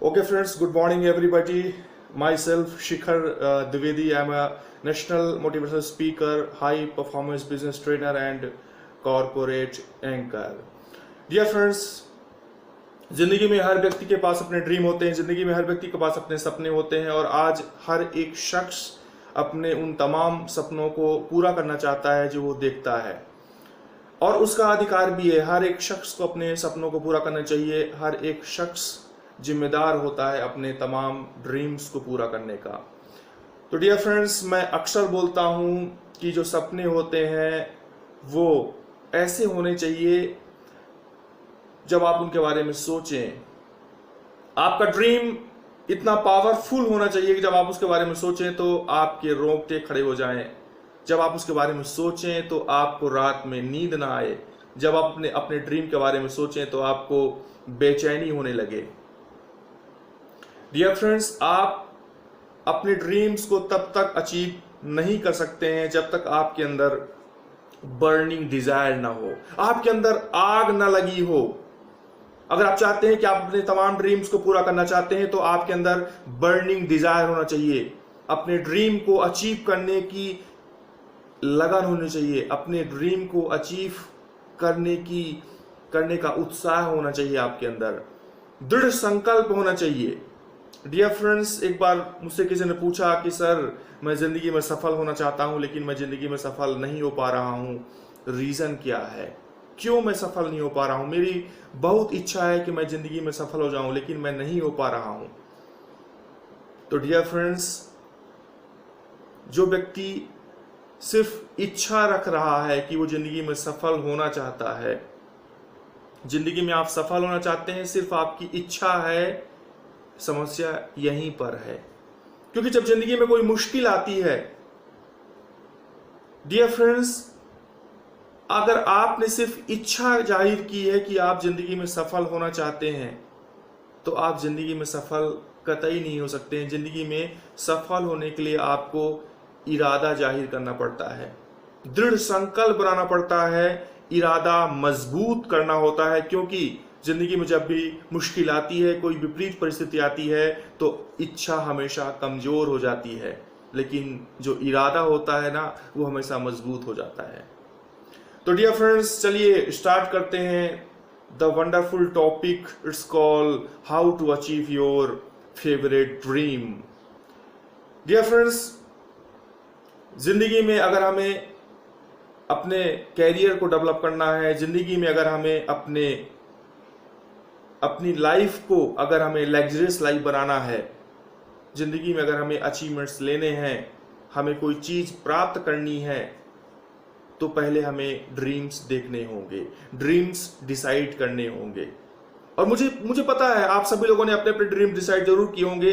Okay, friends, good morning, everybody. Myself, Shikhar Dwivedi. I'm a national motivational speaker, high performance business trainer, and corporate anchor. Dear friends, जिंदगी में हर व्यक्ति के पास अपने dream होते हैं, जिंदगी में हर व्यक्ति के पास अपने सपने होते हैं और आज हर एक शख्स अपने उन तमाम सपनों को पूरा करना चाहता है जो वो देखता है। और उसका अधिकार भी है, हर एक शख्स को अपने सपनों को पूरा करना चाहिए। हर एक शख्स जिम्मेदार होता है अपने तमाम ड्रीम्स को पूरा करने का। तो डियर फ्रेंड्स, मैं अक्सर बोलता हूं कि जो सपने होते हैं वो ऐसे होने चाहिए जब आप उनके बारे में सोचें। आपका ड्रीम इतना पावरफुल होना चाहिए कि जब आप उसके बारे में सोचें तो आपके रोंगटे खड़े हो जाएं। जब आप उसके बारे में सोचें तो आपको रात में नींद ना आए। जब आप अपने अपने ड्रीम के बारे में सोचें तो आपको बेचैनी होने लगे। डियर फ्रेंड्स, आप अपने ड्रीम्स को तब तक अचीव नहीं कर सकते हैं जब तक आपके अंदर बर्निंग डिजायर ना हो, आपके अंदर आग ना लगी हो। अगर आप चाहते हैं कि आप अपने तमाम ड्रीम्स को पूरा करना चाहते हैं तो आपके अंदर बर्निंग डिजायर होना चाहिए। अपने ड्रीम को अचीव करने की लगन होनी चाहिए। अपने ड्रीम को अचीव करने का उत्साह होना चाहिए। आपके अंदर दृढ़ संकल्प होना चाहिए। डियर फ्रेंड्स, एक बार मुझसे किसी ने पूछा कि सर, मैं जिंदगी में सफल होना चाहता हूं लेकिन मैं जिंदगी में सफल नहीं हो पा रहा हूं, रीजन क्या है, क्यों मैं सफल नहीं हो पा रहा हूं? मेरी बहुत इच्छा है कि मैं जिंदगी में सफल हो जाऊं लेकिन मैं नहीं हो पा रहा हूं। तो डियर फ्रेंड्स, जो व्यक्ति सिर्फ इच्छा रख रहा है कि वो जिंदगी में सफल होना चाहता है, जिंदगी में आप सफल होना चाहते हैं, सिर्फ आपकी इच्छा है, समस्या यहीं पर है। क्योंकि जब जिंदगी में कोई मुश्किल आती है, डियर फ्रेंड्स, अगर आपने सिर्फ इच्छा जाहिर की है कि आप जिंदगी में सफल होना चाहते हैं तो आप जिंदगी में सफल कतई नहीं हो सकते हैं। जिंदगी में सफल होने के लिए आपको इरादा जाहिर करना पड़ता है, दृढ़ संकल्प बनाना पड़ता है, इरादा मजबूत करना होता है। क्योंकि जिंदगी में जब भी मुश्किल आती है, कोई विपरीत परिस्थिति आती है तो इच्छा हमेशा कमजोर हो जाती है, लेकिन जो इरादा होता है ना, वो हमेशा मजबूत हो जाता है। तो डियर फ्रेंड्स, चलिए स्टार्ट करते हैं the wonderful topic. It's called how to achieve your favourite dream. Dear friends, जिंदगी में अगर हमें अपने कैरियर को डेवलप करना है, जिंदगी में अगर हमें अपनी लाइफ को अगर हमें लग्जरियस लाइफ बनाना है, जिंदगी में अगर हमें अचीवमेंट्स लेने हैं, हमें कोई चीज प्राप्त करनी है, तो पहले हमें ड्रीम्स देखने होंगे, ड्रीम्स डिसाइड करने होंगे। और मुझे पता है आप सभी लोगों ने अपने अपने ड्रीम डिसाइड जरूर किए होंगे।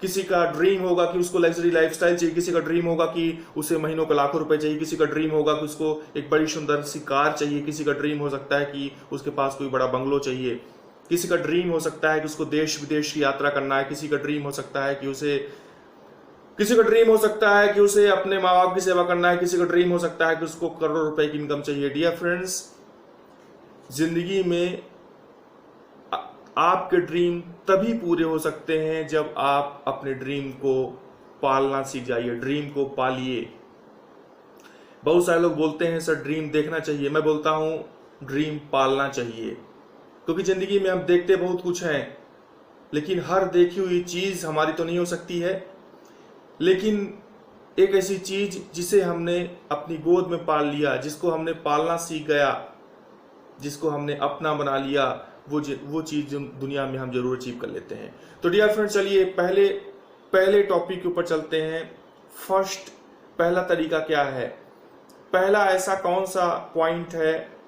किसी का ड्रीम होगा कि उसको लग्जरी लाइफस्टाइल चाहिए, किसी का ड्रीम होगा कि उसे महीनों के लाखों रुपए चाहिए, किसी का ड्रीम होगा कि उसको एक बड़ी सुंदर सी कार चाहिए, किसी का ड्रीम हो सकता है कि उसके पास कोई बड़ा बंगलो चाहिए, किसी का ड्रीम हो सकता है कि उसको देश विदेश की यात्रा करना है, किसी का ड्रीम हो सकता है कि उसे अपने माँ बाप की सेवा करना है, किसी का ड्रीम हो सकता है कि उसको करोड़ों रुपए की इनकम चाहिए। डियर फ्रेंड्स, जिंदगी में आपके ड्रीम तभी पूरे हो सकते हैं जब आप अपने ड्रीम को पालना सीख जाइए, ड्रीम को पालिए। बहुत सारे लोग बोलते हैं सर ड्रीम देखना चाहिए, मैं बोलता हूं ड्रीम पालना चाहिए। क्योंकि जिंदगी में हम देखते बहुत कुछ हैं, लेकिन हर देखी हुई चीज हमारी तो नहीं हो सकती है। लेकिन एक ऐसी चीज जिसे हमने अपनी गोद में पाल लिया, जिसको हमने पालना सीख गया, जिसको हमने अपना बना लिया, वो चीज दुनिया में हम जरूर अचीव कर लेते हैं। तो डियर फ्रेंड, चलिए पहले टॉपिक के ऊपर चलते हैं। पहला तरीका क्या है, पहला ऐसा कौन सा पॉइंट है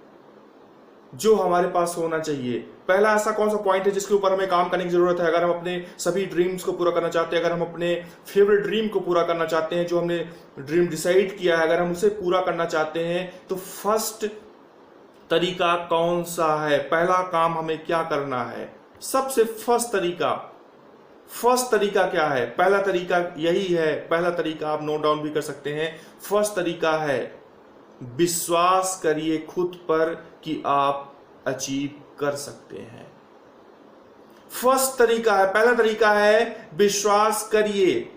जो हमारे पास होना चाहिए, पहला ऐसा कौन सा पॉइंट है जिसके ऊपर हमें काम करने की जरूरत है। अगर हम अपने सभी ड्रीम्स को पूरा करना चाहते हैं, अगर हम अपने फेवरेट ड्रीम को पूरा करना चाहते हैं, जो हमने ड्रीम डिसाइड किया है, अगर हम उसे पूरा करना चाहते हैं, तो फर्स्ट तरीका कौन सा है, पहला काम हमें क्या करना है। सबसे फर्स्ट तरीका क्या है? पहला तरीका यही है, पहला तरीका आप नोट डाउन भी कर सकते हैं। फर्स्ट तरीका है, विश्वास करिए खुद पर कि आप अचीव कर सकते हैं। फर्स्ट तरीका है, पहला तरीका है विश्वास करिए।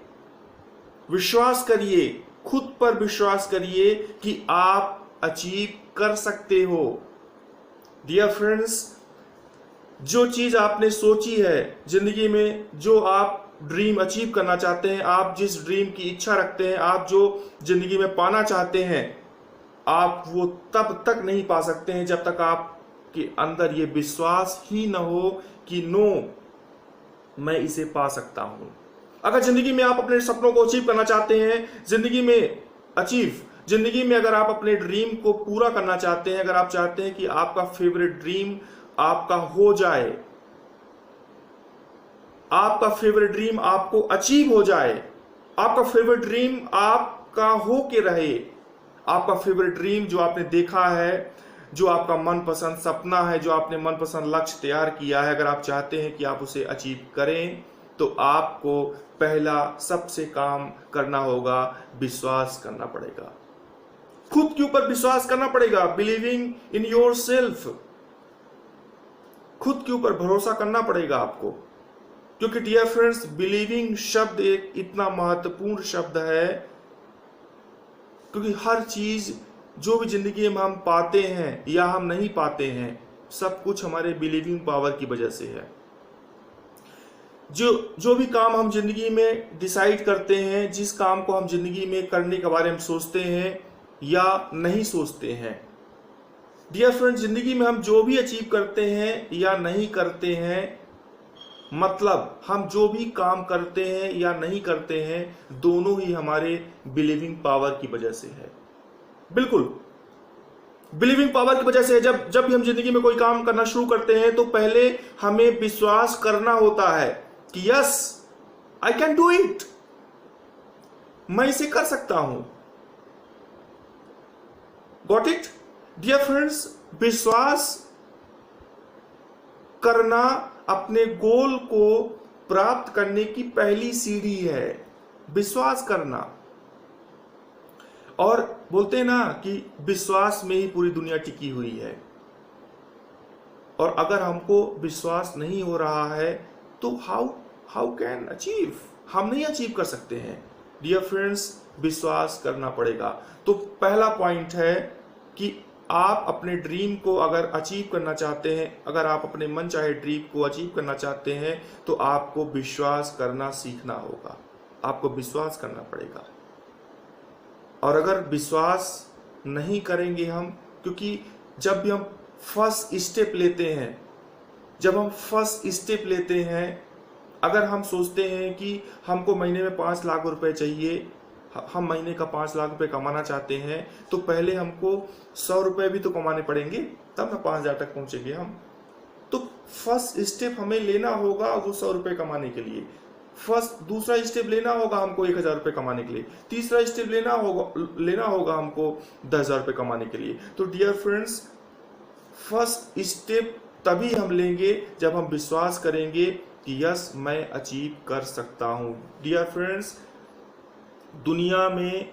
विश्वास करिए, खुद पर विश्वास करिए कि आप अचीव कर सकते हो। डियर फ्रेंड्स, जो चीज आपने सोची है जिंदगी में, जो आप ड्रीम अचीव करना चाहते हैं, आप जिस ड्रीम की इच्छा रखते हैं, आप जो जिंदगी में पाना चाहते हैं, आप वो तब तक नहीं पा सकते हैं जब तक आपके अंदर ये विश्वास ही न हो कि नो, मैं इसे पा सकता हूं। अगर जिंदगी में आप अपने सपनों को अचीव करना चाहते हैं, जिंदगी में अगर आप अपने ड्रीम को पूरा करना चाहते हैं, अगर आप चाहते हैं कि आपका फेवरेट ड्रीम आपका हो जाए, आपका फेवरेट ड्रीम आपको अचीव हो जाए, आपका फेवरेट ड्रीम आपका हो के रहे, आपका फेवरेट ड्रीम जो आपने देखा है, जो आपका मनपसंद सपना है, जो आपने मनपसंद लक्ष्य तैयार किया है, अगर आप चाहते हैं कि आप उसे अचीव करें, तो आपको पहला सबसे काम करना होगा, विश्वास करना पड़ेगा। खुद के ऊपर विश्वास करना पड़ेगा। बिलीविंग इन योर सेल्फ, खुद के ऊपर भरोसा करना पड़ेगा आपको। क्योंकि डियर फ्रेंड्स, बिलीविंग शब्द एक इतना महत्वपूर्ण शब्द है, क्योंकि हर चीज जो भी जिंदगी में हम पाते हैं या हम नहीं पाते हैं, सब कुछ हमारे बिलीविंग पावर की वजह से है। जो भी काम हम जिंदगी में डिसाइड करते हैं, जिस काम को हम जिंदगी में करने के बारे में सोचते हैं या नहीं सोचते हैं, डियर फ्रेंड्स, जिंदगी में हम जो भी अचीव करते हैं या नहीं करते हैं, मतलब हम जो भी काम करते हैं या नहीं करते हैं, दोनों ही हमारे बिलीविंग पावर की वजह से है। बिल्कुल, बिलीविंग पावर की वजह से। जब भी हम जिंदगी में कोई काम करना शुरू करते हैं, तो पहले हमें विश्वास करना होता है कि yes, I can do it, मैं इसे कर सकता हूं। Got it? डियर फ्रेंड्स, विश्वास करना अपने गोल को प्राप्त करने की पहली सीढ़ी है, विश्वास करना। और बोलते हैं ना कि विश्वास में ही पूरी दुनिया टिकी हुई है। और अगर हमको विश्वास नहीं हो रहा है, तो हाउ कैन अचीव, हम नहीं अचीव कर सकते हैं। डियर फ्रेंड्स, विश्वास करना पड़ेगा। तो पहला पॉइंट है कि आप अपने ड्रीम को अगर अचीव करना चाहते हैं, अगर आप अपने मन चाहे ड्रीम को अचीव करना चाहते हैं, तो आपको विश्वास करना सीखना होगा, आपको विश्वास करना पड़ेगा। और अगर विश्वास नहीं करेंगे हम, क्योंकि जब भी हम फर्स्ट स्टेप लेते हैं, अगर हम सोचते हैं कि हमको महीने में 5 लाख रुपए चाहिए, हम महीने का 5 लाख रुपए कमाना चाहते हैं, तो पहले हमको 100 रुपए भी तो कमाने पड़ेंगे, तब ना 5,000 तक पहुंचेंगे हम। तो फर्स्ट स्टेप हमें लेना होगा वो 100 रुपए कमाने के लिए। दूसरा स्टेप लेना होगा हमको 1,000 रुपए कमाने के लिए। तीसरा स्टेप लेना होगा हमको 10,000 रुपए कमाने के लिए। तो डियर फ्रेंड्स, फर्स्ट स्टेप तभी हम लेंगे जब हम विश्वास करेंगे कि यस, मैं अचीव कर सकता हूं। डियर फ्रेंड्स, दुनिया में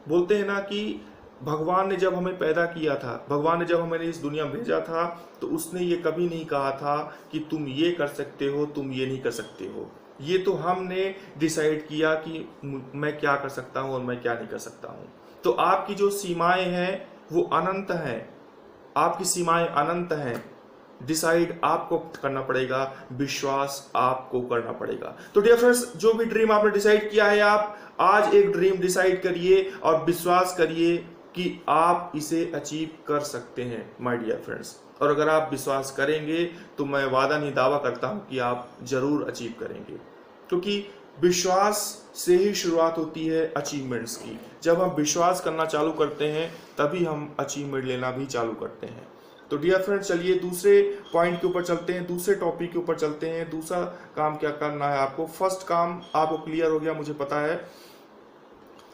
बोलते हैं ना कि भगवान ने जब हमें पैदा किया था, भगवान ने जब हमें इस दुनिया में भेजा था, तो उसने ये कभी नहीं कहा था कि तुम ये कर सकते हो, तुम ये नहीं कर सकते हो। ये तो हमने डिसाइड किया कि मैं क्या कर सकता हूं और मैं क्या नहीं कर सकता हूं। तो आपकी जो सीमाएं हैं वो अनंत हैं, आपकी सीमाएं अनंत हैं। डिसाइड आपको करना पड़ेगा, विश्वास आपको करना पड़ेगा। तो डियर फ्रेंड्स, जो भी ड्रीम आपने डिसाइड किया है, आप आज एक ड्रीम डिसाइड करिए और विश्वास करिए कि आप इसे अचीव कर सकते हैं माय डियर फ्रेंड्स। और अगर आप विश्वास करेंगे तो मैं वादा नहीं दावा करता हूं कि आप जरूर अचीव करेंगे, क्योंकि विश्वास से ही शुरुआत होती है अचीवमेंट्स की। जब हम विश्वास करना चालू करते हैं, तभी हम अचीवमेंट लेना भी चालू करते हैं। तो डियर फ्रेंड्स, चलिए दूसरे पॉइंट के ऊपर चलते हैं, दूसरे टॉपिक के ऊपर चलते हैं। दूसरा काम क्या करना है आपको। फर्स्ट काम आपको क्लियर हो गया, मुझे पता है।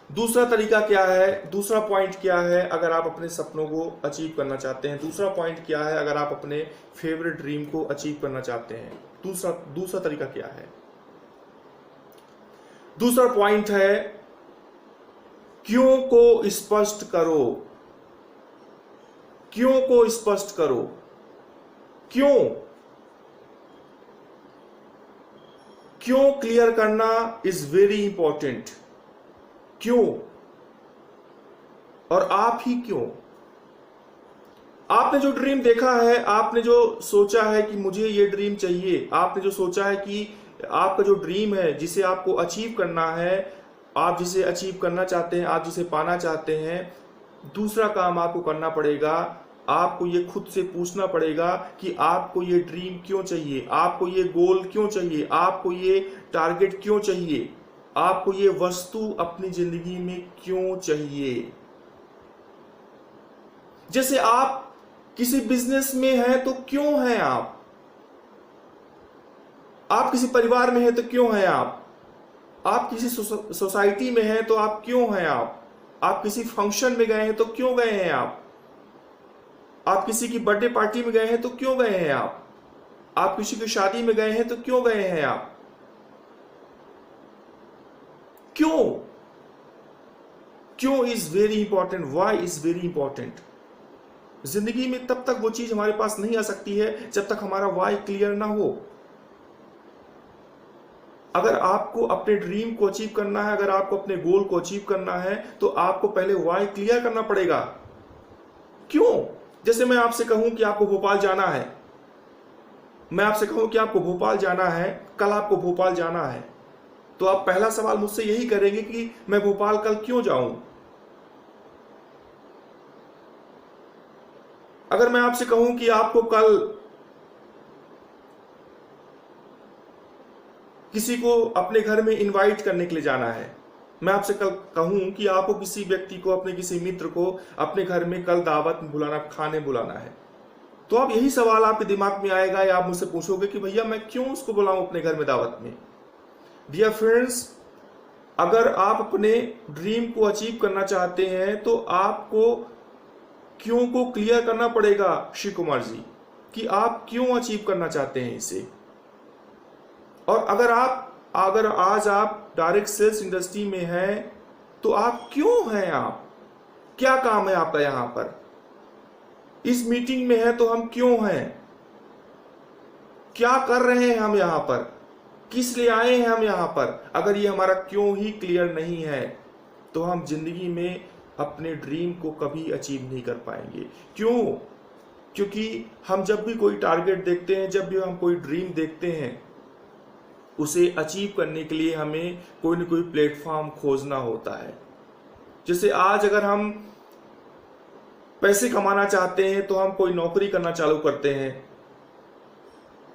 दूसरा तरीका क्या है, दूसरा पॉइंट क्या है अगर आप अपने सपनों को अचीव करना चाहते हैं। दूसरा पॉइंट क्या है अगर आप अपने फेवरेट ड्रीम को अचीव करना चाहते हैं। दूसरा तरीका क्या है। दूसरा पॉइंट है, क्यों को स्पष्ट करो। क्यों को स्पष्ट करो। क्यों क्यों क्लियर करना इज वेरी इंपॉर्टेंट। क्यों, और आप ही क्यों। आपने जो ड्रीम देखा है, आपने जो सोचा है कि मुझे ये ड्रीम चाहिए, आपने जो सोचा है कि आपका जो ड्रीम है जिसे आपको अचीव करना है, आप जिसे अचीव करना चाहते हैं, आप जिसे पाना चाहते हैं, दूसरा काम आपको करना पड़ेगा। आपको ये खुद से पूछना पड़ेगा कि आपको ये ड्रीम क्यों चाहिए, आपको ये गोल क्यों चाहिए, आपको ये टारगेट क्यों चाहिए, आपको ये वस्तु अपनी जिंदगी में क्यों चाहिए। जैसे आप किसी बिजनेस में हैं तो क्यों हैं आप किसी परिवार में हैं तो क्यों हैं आप किसी सोसाइटी में हैं तो आप क्यों हैं आप किसी फंक्शन में गए हैं तो क्यों गए हैं आप किसी की बर्थडे पार्टी में गए हैं तो क्यों गए हैं आप किसी की शादी में गए हैं तो क्यों गए हैं आप। क्यों is very important, why is very important. जिंदगी में तब तक वो चीज हमारे पास नहीं आ सकती है जब तक हमारा वाई क्लियर ना हो। अगर आपको अपने ड्रीम को अचीव करना है, अगर आपको अपने गोल को अचीव करना है, तो आपको पहले वाई क्लियर करना पड़ेगा। क्यों। जैसे मैं आपसे कहूं कि आपको भोपाल जाना है, मैं आपसे कहूं कि आपको भोपाल जाना है, कल आपको भोपाल जाना है, तो आप पहला सवाल मुझसे यही करेंगे कि मैं भोपाल कल क्यों जाऊं। अगर मैं आपसे कहूं कि आपको कल किसी को अपने घर में इनवाइट करने के लिए जाना है, मैं आपसे कल कहूं कि आपको किसी व्यक्ति को, अपने किसी मित्र को अपने घर में कल दावत में बुलाना, खाने बुलाना है, तो आप यही सवाल आपके दिमाग में आएगा या आप मुझसे पूछोगे कि भैया मैं क्यों उसको बुलाऊं अपने घर में दावत में। डियर फ्रेंड्स, अगर आप अपने ड्रीम को अचीव करना चाहते हैं तो आपको क्यों को क्लियर करना पड़ेगा श्री कुमार जी, कि आप क्यों अचीव करना चाहते हैं इसे। और अगर आज आप डायरेक्ट सेल्स इंडस्ट्री में हैं तो आप क्यों हैं, आप क्या काम है आपका यहां पर। इस मीटिंग में है तो हम क्यों हैं, क्या कर रहे हैं हम यहां पर, किस लिए आए हैं हम यहां पर। अगर ये हमारा क्यों ही क्लियर नहीं है तो हम जिंदगी में अपने ड्रीम को कभी अचीव नहीं कर पाएंगे। क्यों, क्योंकि हम जब भी कोई टारगेट देखते हैं, जब भी हम कोई ड्रीम देखते हैं, उसे अचीव करने के लिए हमें कोई ना कोई प्लेटफॉर्म खोजना होता है। जैसे आज अगर हम पैसे कमाना चाहते हैं तो हम कोई नौकरी करना चालू करते हैं।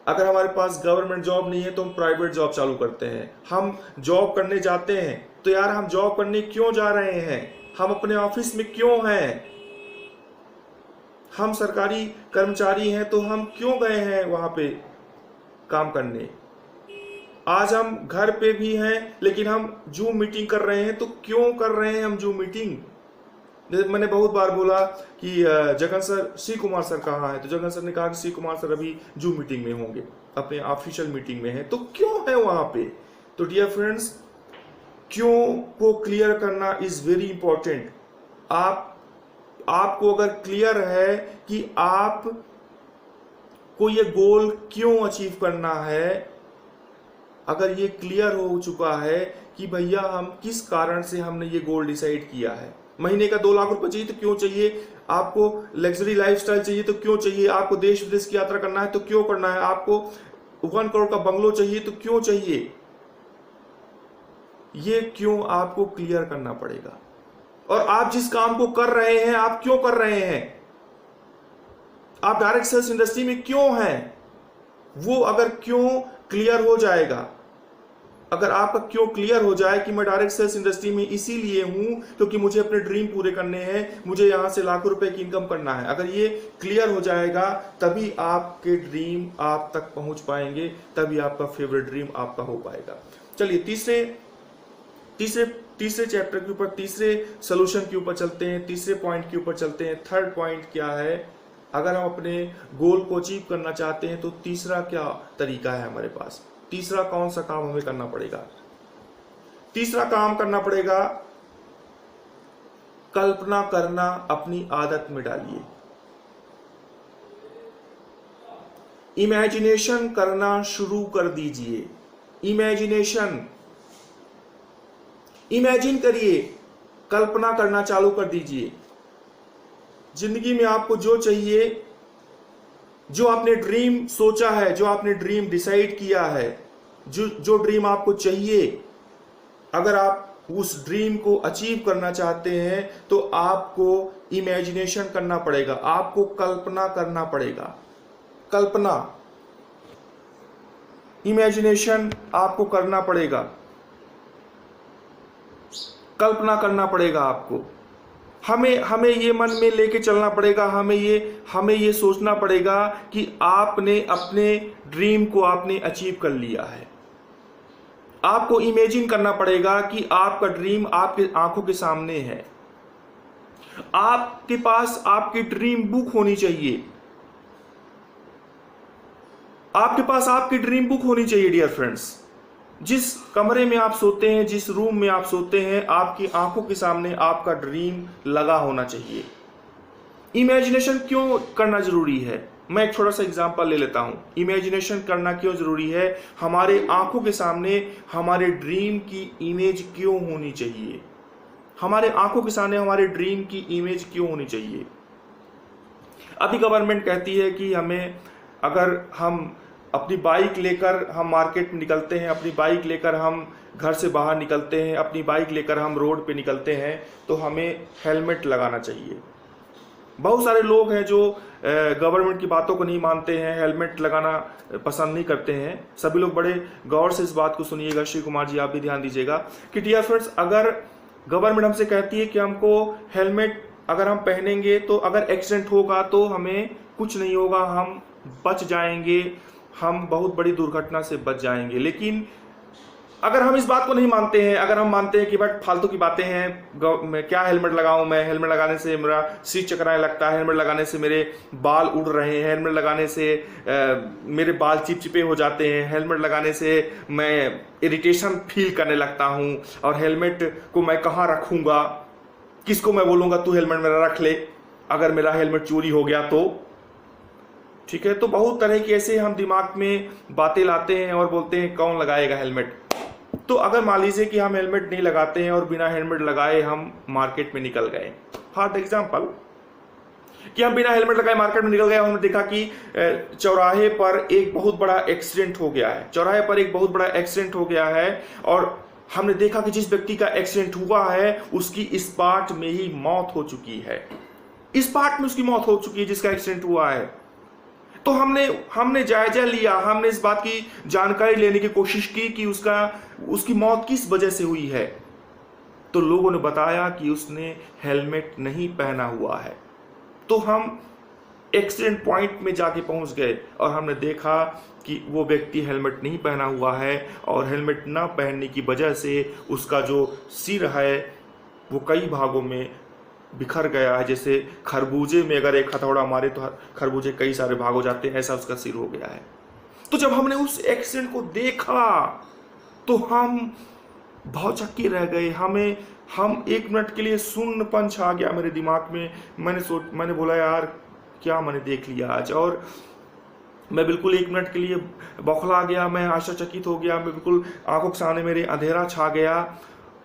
अगर हमारे पास गवर्नमेंट जॉब नहीं है तो हम प्राइवेट जॉब चालू करते हैं। हम जॉब करने जाते हैं तो यार हम जॉब करने क्यों जा रहे हैं, हम अपने ऑफिस में क्यों हैं। हम सरकारी कर्मचारी हैं तो हम क्यों गए हैं वहां पे काम करने। आज हम घर पे भी हैं लेकिन हम जूम मीटिंग कर रहे हैं, तो क्यों कर रहे हैं हम जूम मीटिंग। मैंने बहुत बार बोला कि जगन सर, श्री कुमार सर कहाँ है, तो जगन सर ने कहा कि श्री कुमार सर अभी जूम मीटिंग में होंगे, अपने ऑफिशियल मीटिंग में है, तो क्यों है वहां पे। तो डियर फ्रेंड्स, क्यों को क्लियर करना इज वेरी इंपॉर्टेंट। आपको अगर क्लियर है कि आप को ये गोल क्यों अचीव करना है, अगर ये क्लियर हो चुका है कि भैया हम किस कारण से हमने ये गोल डिसाइड किया है, महीने का 2 लाख रुपए चाहिए तो क्यों चाहिए, आपको लग्जरी लाइफस्टाइल चाहिए तो क्यों चाहिए, आपको देश विदेश की यात्रा करना है तो क्यों करना है, आपको 1 करोड़ का बंगलो चाहिए तो क्यों चाहिए, ये क्यों आपको क्लियर करना पड़ेगा। और आप जिस काम को कर रहे हैं, आप क्यों कर रहे हैं, आप डायरेक्ट सेल्स इंडस्ट्री में क्यों हैं, वो अगर क्यों क्लियर हो जाएगा, अगर आपका क्यों क्लियर हो जाए कि मैं डायरेक्ट सेल्स इंडस्ट्री में इसीलिए हूं क्योंकि मुझे अपने ड्रीम पूरे करने हैं, मुझे यहां से लाखों रुपए की इनकम करना है, अगर ये क्लियर हो जाएगा तभी आपके ड्रीम आप तक पहुंच पाएंगे, तभी आपका फेवरेट ड्रीम आपका हो पाएगा। चलिए तीसरे चैप्टर के ऊपर, तीसरे सोल्यूशन के ऊपर चलते हैं, तीसरे पॉइंट के ऊपर चलते हैं। थर्ड पॉइंट क्या है, अगर हम अपने गोल को अचीव करना चाहते हैं तो तीसरा क्या तरीका है हमारे पास, तीसरा कौन सा काम हमें करना पड़ेगा। तीसरा काम करना पड़ेगा, कल्पना करना अपनी आदत में डालिए। इमेजिनेशन करना शुरू कर दीजिए। इमेजिनेशन, इमेजिन करिए, कल्पना करना चालू कर दीजिए। जिंदगी में आपको जो चाहिए, जो आपने ड्रीम सोचा है, जो आपने ड्रीम डिसाइड किया है, जो ड्रीम आपको चाहिए, अगर आप उस ड्रीम को अचीव करना चाहते हैं तो आपको इमेजिनेशन करना पड़ेगा, आपको कल्पना करना पड़ेगा। कल्पना, इमेजिनेशन आपको करना पड़ेगा, कल्पना करना पड़ेगा आपको। हमें ये मन में लेके चलना पड़ेगा, हमें ये सोचना पड़ेगा कि आपने अपने ड्रीम को आपने अचीव कर लिया है। आपको इमेजिन करना पड़ेगा कि आपका ड्रीम आपके आंखों के सामने है। आपके पास आपकी ड्रीम बुक होनी चाहिए, आपके पास आपकी ड्रीम बुक होनी चाहिए डियर फ्रेंड्स। जिस कमरे में आप सोते हैं, जिस रूम में आप सोते हैं, आपकी आंखों के सामने आपका ड्रीम लगा होना चाहिए। इमेजिनेशन क्यों करना जरूरी है? मैं एक छोटा सा एग्जांपल ले लेता हूं। इमेजिनेशन करना क्यों जरूरी है? हमारे आंखों के सामने हमारे ड्रीम की इमेज क्यों होनी चाहिए? हमारे आंखों के सामने हमारे ड्रीम की इमेज क्यों होनी चाहिए? अभी गवर्नमेंट कहती है कि हमें, अगर हम अपनी बाइक लेकर हम मार्केट में निकलते हैं, अपनी बाइक लेकर हम घर से बाहर निकलते हैं, अपनी बाइक लेकर हम रोड पे निकलते हैं, तो हमें हेलमेट लगाना चाहिए। बहुत सारे लोग हैं जो गवर्नमेंट की बातों को नहीं मानते हैं, हेलमेट लगाना पसंद नहीं करते हैं। सभी लोग बड़े गौर से इस बात को सुनिएगा। श्री कुमार जी, आप भी ध्यान दीजिएगा कि डियर फ्रेंड्स, अगर गवर्नमेंट हमसे कहती है कि हमको हेलमेट अगर हम पहनेंगे तो अगर एक्सीडेंट होगा तो हमें कुछ नहीं होगा, हम बच जाएंगे, हम बहुत बड़ी दुर्घटना से बच जाएंगे। लेकिन अगर हम इस बात को नहीं मानते हैं, अगर हम मानते हैं कि बट फालतू की बातें हैं, मैं क्या हेलमेट लगाऊं, मैं हेलमेट लगाने से मेरा सिर चकराने लगता है, हेलमेट लगाने से मेरे बाल उड़ रहे हैं, हेलमेट लगाने से मेरे बाल चिपचिपे हो जाते हैं, हेलमेट लगाने से मैं इरिटेशन फील करने लगता हूं, और हेलमेट को मैं कहाँ रखूंगा, किसको मैं बोलूंगा तू हेलमेट मेरा रख ले अगर मेरा हेलमेट चोरी हो गया तो। ठीक है, तो बहुत तरह की ऐसे हम दिमाग में बातें लाते हैं और बोलते हैं कौन लगाएगा हेलमेट। तो अगर मान लीजिए कि हम हेलमेट नहीं लगाते हैं और बिना हेलमेट लगाए हम मार्केट में निकल गए, फॉर एग्जांपल कि हम बिना हेलमेट लगाए मार्केट में निकल गए, हमने देखा कि चौराहे पर एक बहुत बड़ा एक्सीडेंट हो गया है, चौराहे पर एक बहुत बड़ा एक्सीडेंट हो गया है, और हमने देखा कि जिस व्यक्ति का एक्सीडेंट हुआ है उसकी स्पॉट में ही मौत हो चुकी है, स्पॉट में उसकी मौत हो चुकी है जिसका एक्सीडेंट हुआ है। तो हमने जायजा लिया, हमने इस बात की जानकारी लेने की कोशिश की कि उसकी मौत किस वजह से हुई है। तो लोगों ने बताया कि उसने हेलमेट नहीं पहना हुआ है। तो हम एक्सीडेंट पॉइंट में जाके पहुंच गए और हमने देखा कि वो व्यक्ति हेलमेट नहीं पहना हुआ है, और हेलमेट ना पहनने की वजह से उसका जो सिर है वो कई भागों में बिखर गया है। जैसे खरबूजे में अगर एक हथौड़ा मारे तो खरबूजे कई सारे भाग हो जाते हैं, ऐसा उसका सिर हो गया है। तो जब हमने उस एक्सीडेंट को देखा तो हम भौचक्के रह गए, हम एक मिनट के लिए शून्यपन छा गया मेरे दिमाग में। मैंने बोला यार क्या मैंने देख लिया आज, और मैं बिल्कुल एक मिनट के लिए बौखला गया, मैं आश्चर्यचकित हो गया, मैं बिल्कुल आंखों के सामने मेरे अंधेरा छा गया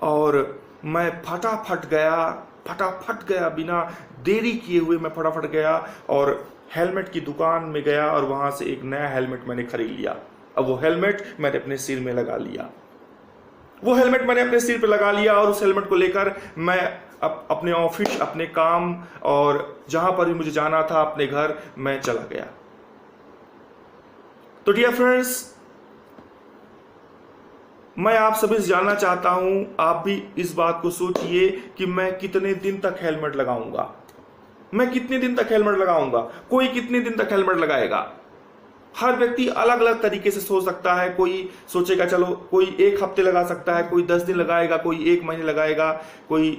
और मैं फटाफट गया, बिना देरी किए हुए मैं फटाफट गया और हेलमेट की दुकान में गया और वहां से एक नया हेलमेट मैंने खरीद लिया। अब वो हेलमेट मैंने अपने सिर में लगा लिया, वो हेलमेट मैंने अपने सिर पे लगा लिया, और उस हेलमेट को लेकर मैं अपने ऑफिस, अपने काम और जहां पर भी मुझे जाना था, अपने घर मैं चला गया। तो डियर फ्रेंड्स, मैं आप सभी से जानना चाहता हूं, आप भी इस बात को सोचिए कि मैं कितने दिन तक हेलमेट लगाऊंगा, मैं कितने दिन तक हेलमेट लगाऊंगा। कोई कितने दिन तक हेलमेट लगाएगा? हर व्यक्ति अलग अलग तरीके से सोच सकता है। कोई सोचेगा चलो कोई 1 हफ्ते लगा सकता है, कोई 10 दिन लगाएगा, कोई 1 महीने लगाएगा, कोई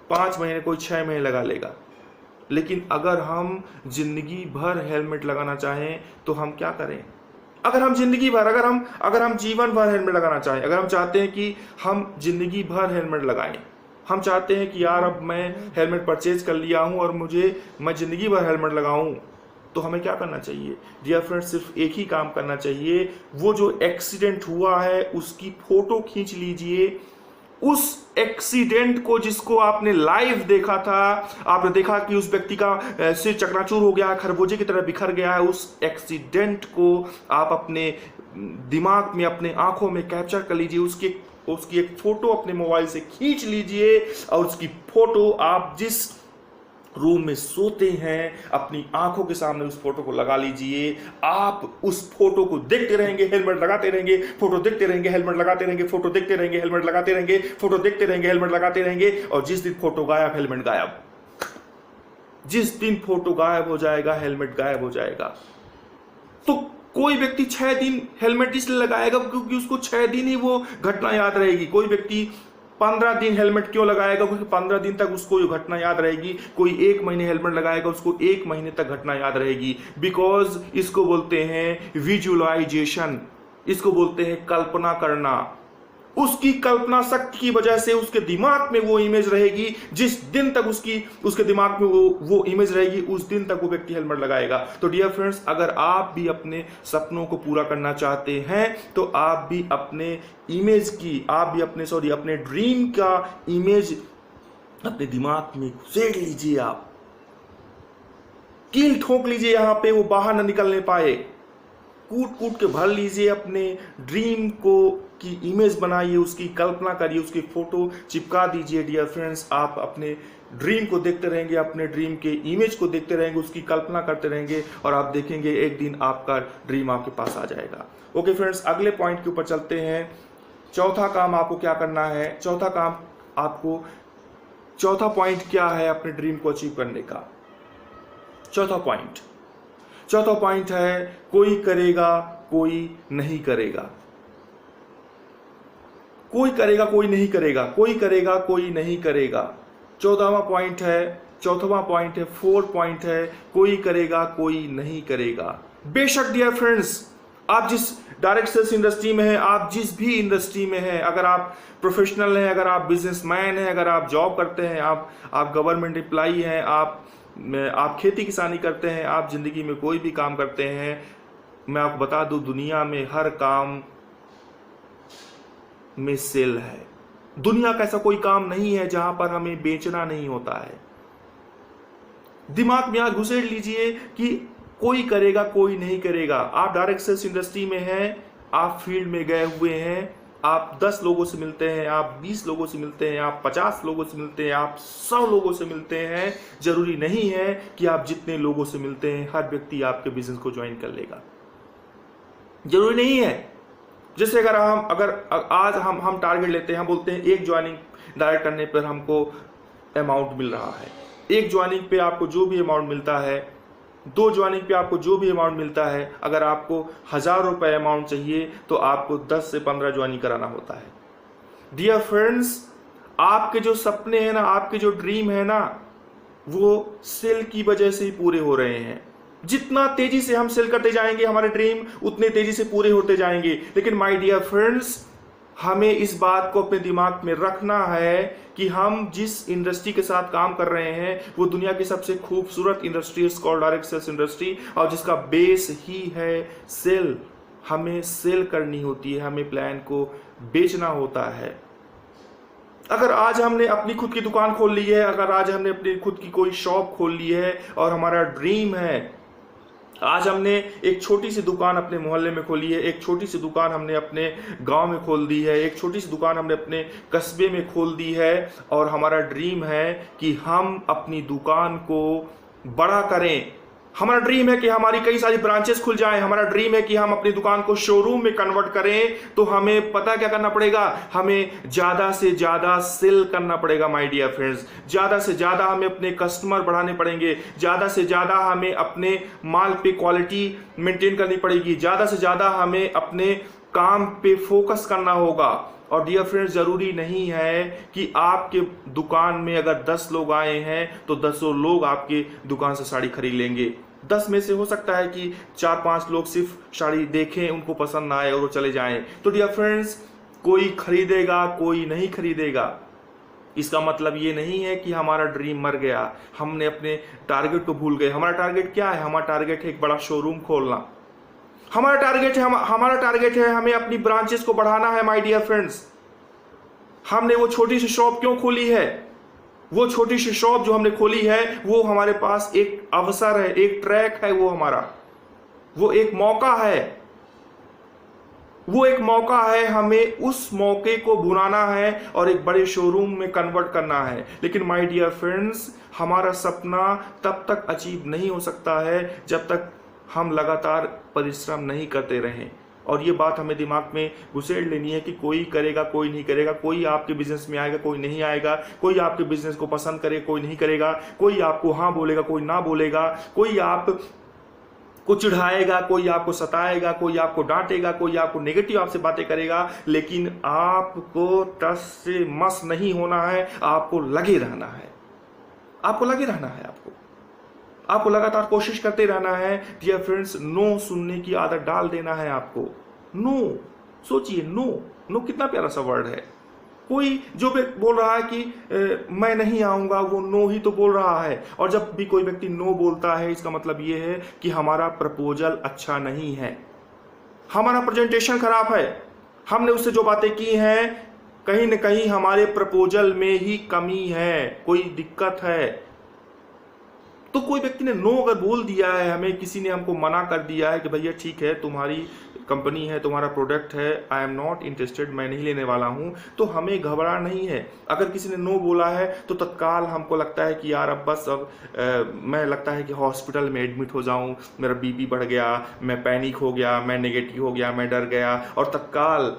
5 महीने, कोई 6 महीने लगा लेगा। लेकिन अगर हम जिंदगी भर हेलमेट लगाना चाहें तो हम क्या करें? अगर हम जिंदगी भर, अगर हम जीवन भर हेलमेट लगाना चाहें, अगर हम चाहते हैं कि हम जिंदगी भर हेलमेट लगाएं, हम चाहते हैं कि यार अब मैं हेलमेट परचेज कर लिया हूं और मैं जिंदगी भर हेलमेट लगाऊं, तो हमें क्या करना चाहिए डियर फ्रेंड्स? सिर्फ एक ही काम करना चाहिए, वो जो एक्सीडेंट हुआ है उसकी फोटो खींच लीजिए। उस एक्सीडेंट को जिसको आपने लाइव देखा था, आपने देखा कि उस व्यक्ति का सिर चकनाचूर हो गया, खरबूजे की तरह बिखर गया है, उस एक्सीडेंट को आप अपने दिमाग में, अपने आंखों में कैप्चर कर लीजिए। उसकी एक फोटो अपने मोबाइल से खींच लीजिए और उसकी फोटो आप जिस रूम में सोते हैं अपनी आंखों के सामने उस फोटो को लगा लीजिए। आप उस फोटो को देखते रहेंगे, हेलमेट लगाते रहेंगे, फोटो देखते रहेंगे, हेलमेट लगाते रहेंगे, फोटो देखते रहेंगे, हेलमेट लगाते रहेंगे, फोटो देखते रहेंगे, हेलमेट लगाते रहेंगे, और जिस दिन फोटो गायब, हेलमेट गायब। जिस दिन फोटो गायब हो जाएगा, हेलमेट गायब हो जाएगा। तो कोई व्यक्ति 6 दिन हेलमेट इसलिए लगाएगा क्योंकि उसको 6 दिन ही वो घटना याद रहेगी। कोई व्यक्ति 15 दिन हेलमेट क्यों लगाएगा? क्योंकि 15 दिन तक उसको ये घटना याद रहेगी। कोई 1 महीने हेलमेट लगाएगा, उसको 1 महीने तक घटना याद रहेगी। बिकॉज इसको बोलते हैं विजुअलाइजेशन, इसको बोलते हैं कल्पना करना। उसकी कल्पना शक्ति की वजह से उसके दिमाग में वो इमेज रहेगी। जिस दिन तक उसके दिमाग में वो इमेज रहेगी, उस दिन तक वो व्यक्ति हेलमेट लगाएगा। तो डियर फ्रेंड्स, अगर आप भी अपने सपनों को पूरा करना चाहते हैं तो आप भी अपने अपने ड्रीम का इमेज अपने दिमाग में घुसेड़ लीजिए। आप कील ठोक लीजिए, यहां पे वो बाहर न निकलने पाए। कूट कूट के भर लीजिए अपने ड्रीम को की इमेज बनाइए, उसकी कल्पना करिए, उसकी फोटो चिपका दीजिए। डियर फ्रेंड्स, आप अपने ड्रीम को देखते रहेंगे, अपने ड्रीम के इमेज को देखते रहेंगे, उसकी कल्पना करते रहेंगे, और आप देखेंगे एक दिन आपका ड्रीम आपके पास आ जाएगा। ओके फ्रेंड्स, अगले पॉइंट के ऊपर चलते हैं। चौथा काम आपको क्या करना है? चौथा पॉइंट क्या है अपने ड्रीम को अचीव करने का? चौथा पॉइंट है कोई करेगा कोई नहीं करेगा। कोई करेगा कोई नहीं करेगा, कोई करेगा कोई नहीं करेगा। चौथवा पॉइंट है, 4 पॉइंट है, कोई करेगा कोई नहीं करेगा। बेशक डियर फ्रेंड्स, आप जिस डायरेक्ट सेल्स इंडस्ट्री में हैं, आप जिस भी इंडस्ट्री में हैं, अगर आप प्रोफेशनल हैं, अगर आप बिजनेसमैन हैं, अगर आप जॉब करते हैं, आप गवर्नमेंट एम्प्लॉई हैं, आप खेती किसानी करते हैं, आप जिंदगी में कोई भी काम करते हैं, मैं आपको बता दूं दुनिया में हर काम में सेल है। दुनिया का ऐसा कोई काम नहीं है जहां पर हमें बेचना नहीं होता है। दिमाग में आज घुसेड़ लीजिए कि कोई करेगा कोई नहीं करेगा। आप डायरेक्ट सेल्स इंडस्ट्री में हैं, आप फील्ड में गए हुए हैं, आप 10 लोगों से मिलते हैं, आप 20 लोगों से मिलते हैं, आप 50 लोगों से मिलते हैं, आप 100 लोगों से मिलते हैं। जरूरी नहीं है कि आप जितने लोगों से मिलते हैं हर व्यक्ति आपके बिजनेस को ज्वाइन कर लेगा, जरूरी नहीं है। जैसे अगर आज हम टारगेट लेते हैं, हम बोलते हैं एक ज्वाइनिंग डायरेक्ट करने पर हमको अमाउंट मिल रहा है। एक ज्वाइनिंग पे आपको जो भी अमाउंट मिलता है, 2 ज्वाइनिंग पे आपको जो भी अमाउंट मिलता है, अगर आपको 1000 रुपए अमाउंट चाहिए तो आपको 10 से 15 ज्वाइनिंग कराना होता है। डियर फ्रेंड्स, आपके जो सपने हैं ना, आपके जो ड्रीम है ना, वो सेल की वजह से ही पूरे हो रहे हैं। जितना तेजी से हम सेल करते जाएंगे हमारे ड्रीम उतने तेजी से पूरे होते जाएंगे। लेकिन माय डियर फ्रेंड्स, हमें इस बात को अपने दिमाग में रखना है कि हम जिस इंडस्ट्री के साथ काम कर रहे हैं वो दुनिया की सबसे खूबसूरत industry is called direct sales industry, और जिसका बेस ही है सेल। हमें सेल करनी होती है, हमें प्लान को बेचना होता है। अगर आज हमने अपनी खुद की दुकान खोल ली है, अगर आज हमने अपनी खुद की कोई शॉप खोल ली है और हमारा ड्रीम है, आज हमने एक छोटी सी दुकान अपने मोहल्ले में खोली है, एक छोटी सी दुकान हमने अपने गांव में खोल दी है, एक छोटी सी दुकान हमने अपने कस्बे में खोल दी है, और हमारा ड्रीम है कि हम अपनी दुकान को बड़ा करें। हमारा ड्रीम है कि हमारी कई सारी ब्रांचेस खुल जाएं, हमारा ड्रीम है कि हम अपनी दुकान को शोरूम में कन्वर्ट करें। तो हमें पता क्या करना पड़ेगा? हमें ज्यादा से ज्यादा सेल करना पड़ेगा माय डियर फ्रेंड्स। ज्यादा से ज्यादा हमें अपने कस्टमर बढ़ाने पड़ेंगे, ज्यादा से ज्यादा हमें अपने माल पे क्वालिटी मेंटेन करनी पड़ेगी, ज्यादा से ज्यादा हमें अपने काम पे फोकस करना होगा। और डियर फ्रेंड्स, जरूरी नहीं है कि आपके दुकान में अगर 10 लोग आए हैं तो 10 लोग आपके दुकान से साड़ी खरीद लेंगे। 10 में से हो सकता है कि 4-5 लोग सिर्फ साड़ी देखें, उनको पसंद ना आए और वो चले जाएं। तो डियर फ्रेंड्स, कोई खरीदेगा कोई नहीं खरीदेगा। इसका मतलब ये नहीं है कि हमारा ड्रीम मर गया, हमने अपने टारगेट को भूल गए। हमारा टारगेट क्या है? हमारा टारगेट है एक बड़ा शोरूम खोलना। हमारा टारगेट है हमें अपनी ब्रांचेस को बढ़ाना है माय डियर फ्रेंड्स। हमने वो छोटी सी शॉप क्यों खोली है? वो छोटी सी शॉप जो हमने खोली है वो हमारे पास एक अवसर है, एक ट्रैक है, वो हमारा वो एक मौका है। वो एक मौका है, हमें उस मौके को भुनाना है और एक बड़े शोरूम में कन्वर्ट करना है। लेकिन माय डियर फ्रेंड्स, हमारा सपना तब तक अचीव नहीं हो सकता है जब तक हम लगातार परिश्रम नहीं करते रहें। और ये बात हमें दिमाग में घुसेड़ लेनी है कि कोई करेगा कोई नहीं करेगा, कोई आपके बिजनेस में आएगा कोई नहीं आएगा, कोई आपके बिजनेस को पसंद करेगा कोई नहीं करेगा, कोई आपको हाँ बोलेगा कोई ना बोलेगा, कोई आप को चिढ़ाएगा, कोई आपको सताएगा, कोई आपको डांटेगा, कोई आपको नेगेटिव आपसे बातें करेगा। लेकिन आपको टस से मस नहीं होना है, आपको लगे रहना है, आपको लगे रहना है, आपको लगातार कोशिश करते रहना है। डियर फ्रेंड्स, नो सुनने की आदत डाल देना है आपको। नो सोचिए, नो कितना प्यारा सा वर्ड है। कोई जो भी बोल रहा है कि मैं नहीं आऊंगा, वो नो ही तो बोल रहा है। और जब भी कोई व्यक्ति नो बोलता है, इसका मतलब ये है कि हमारा प्रपोजल अच्छा नहीं है, हमारा प्रेजेंटेशन खराब है, हमने उससे जो बातें की हैं कहीं न कहीं हमारे प्रपोजल में ही कमी है, कोई दिक्कत है। तो कोई व्यक्ति ने नो अगर बोल दिया है, हमें किसी ने हमको मना कर दिया है कि भैया ठीक है, तुम्हारी कंपनी है, तुम्हारा प्रोडक्ट है, आई एम नॉट इंटरेस्टेड, मैं नहीं लेने वाला हूं, तो हमें घबरा नहीं है। अगर किसी ने नो बोला है तो तत्काल हमको लगता है कि यार अब बस मैं लगता है कि हॉस्पिटल में एडमिट हो जाऊं, मेरा बीपी बढ़ गया, मैं पैनिक हो गया, मैं नेगेटिव हो गया, मैं डर गया, और तत्काल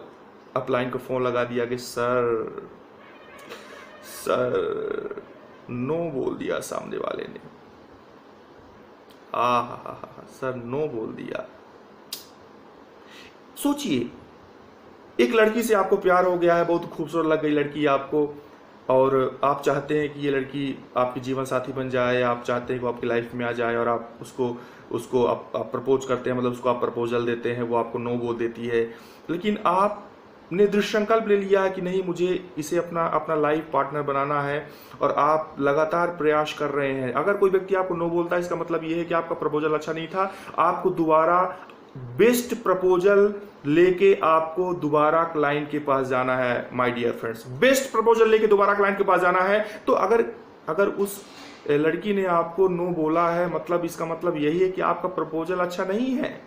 अपलाइन को फोन लगा दिया कि सर नो बोल दिया सामने वाले ने, सर नो बोल दिया। सोचिए, एक लड़की से आपको प्यार हो गया है, बहुत खूबसूरत लग गई लड़की आपको, और आप चाहते हैं कि ये लड़की आपकी जीवन साथी बन जाए, आप चाहते हैं कि वो आपकी लाइफ में आ जाए, और आप उसको आप प्रपोज करते हैं, मतलब उसको आप प्रपोजल देते हैं, वो आपको नो बोल देती है। लेकिन आपने दृढ़ संकल्प ले लिया है कि नहीं, मुझे इसे अपना लाइफ पार्टनर बनाना है, और आप लगातार प्रयास कर रहे हैं। अगर कोई व्यक्ति आपको नो बोलता है, इसका मतलब ये है कि आपका प्रपोजल अच्छा नहीं था। आपको दोबारा बेस्ट प्रपोजल लेके आपको दोबारा क्लाइंट के पास जाना है my dear friends, best proposal लेके दोबारा क्लाइंट के पास जाना है। तो अगर उस लड़की ने आपको नो बोला है, मतलब इसका मतलब यही है कि आपका प्रपोजल अच्छा नहीं है।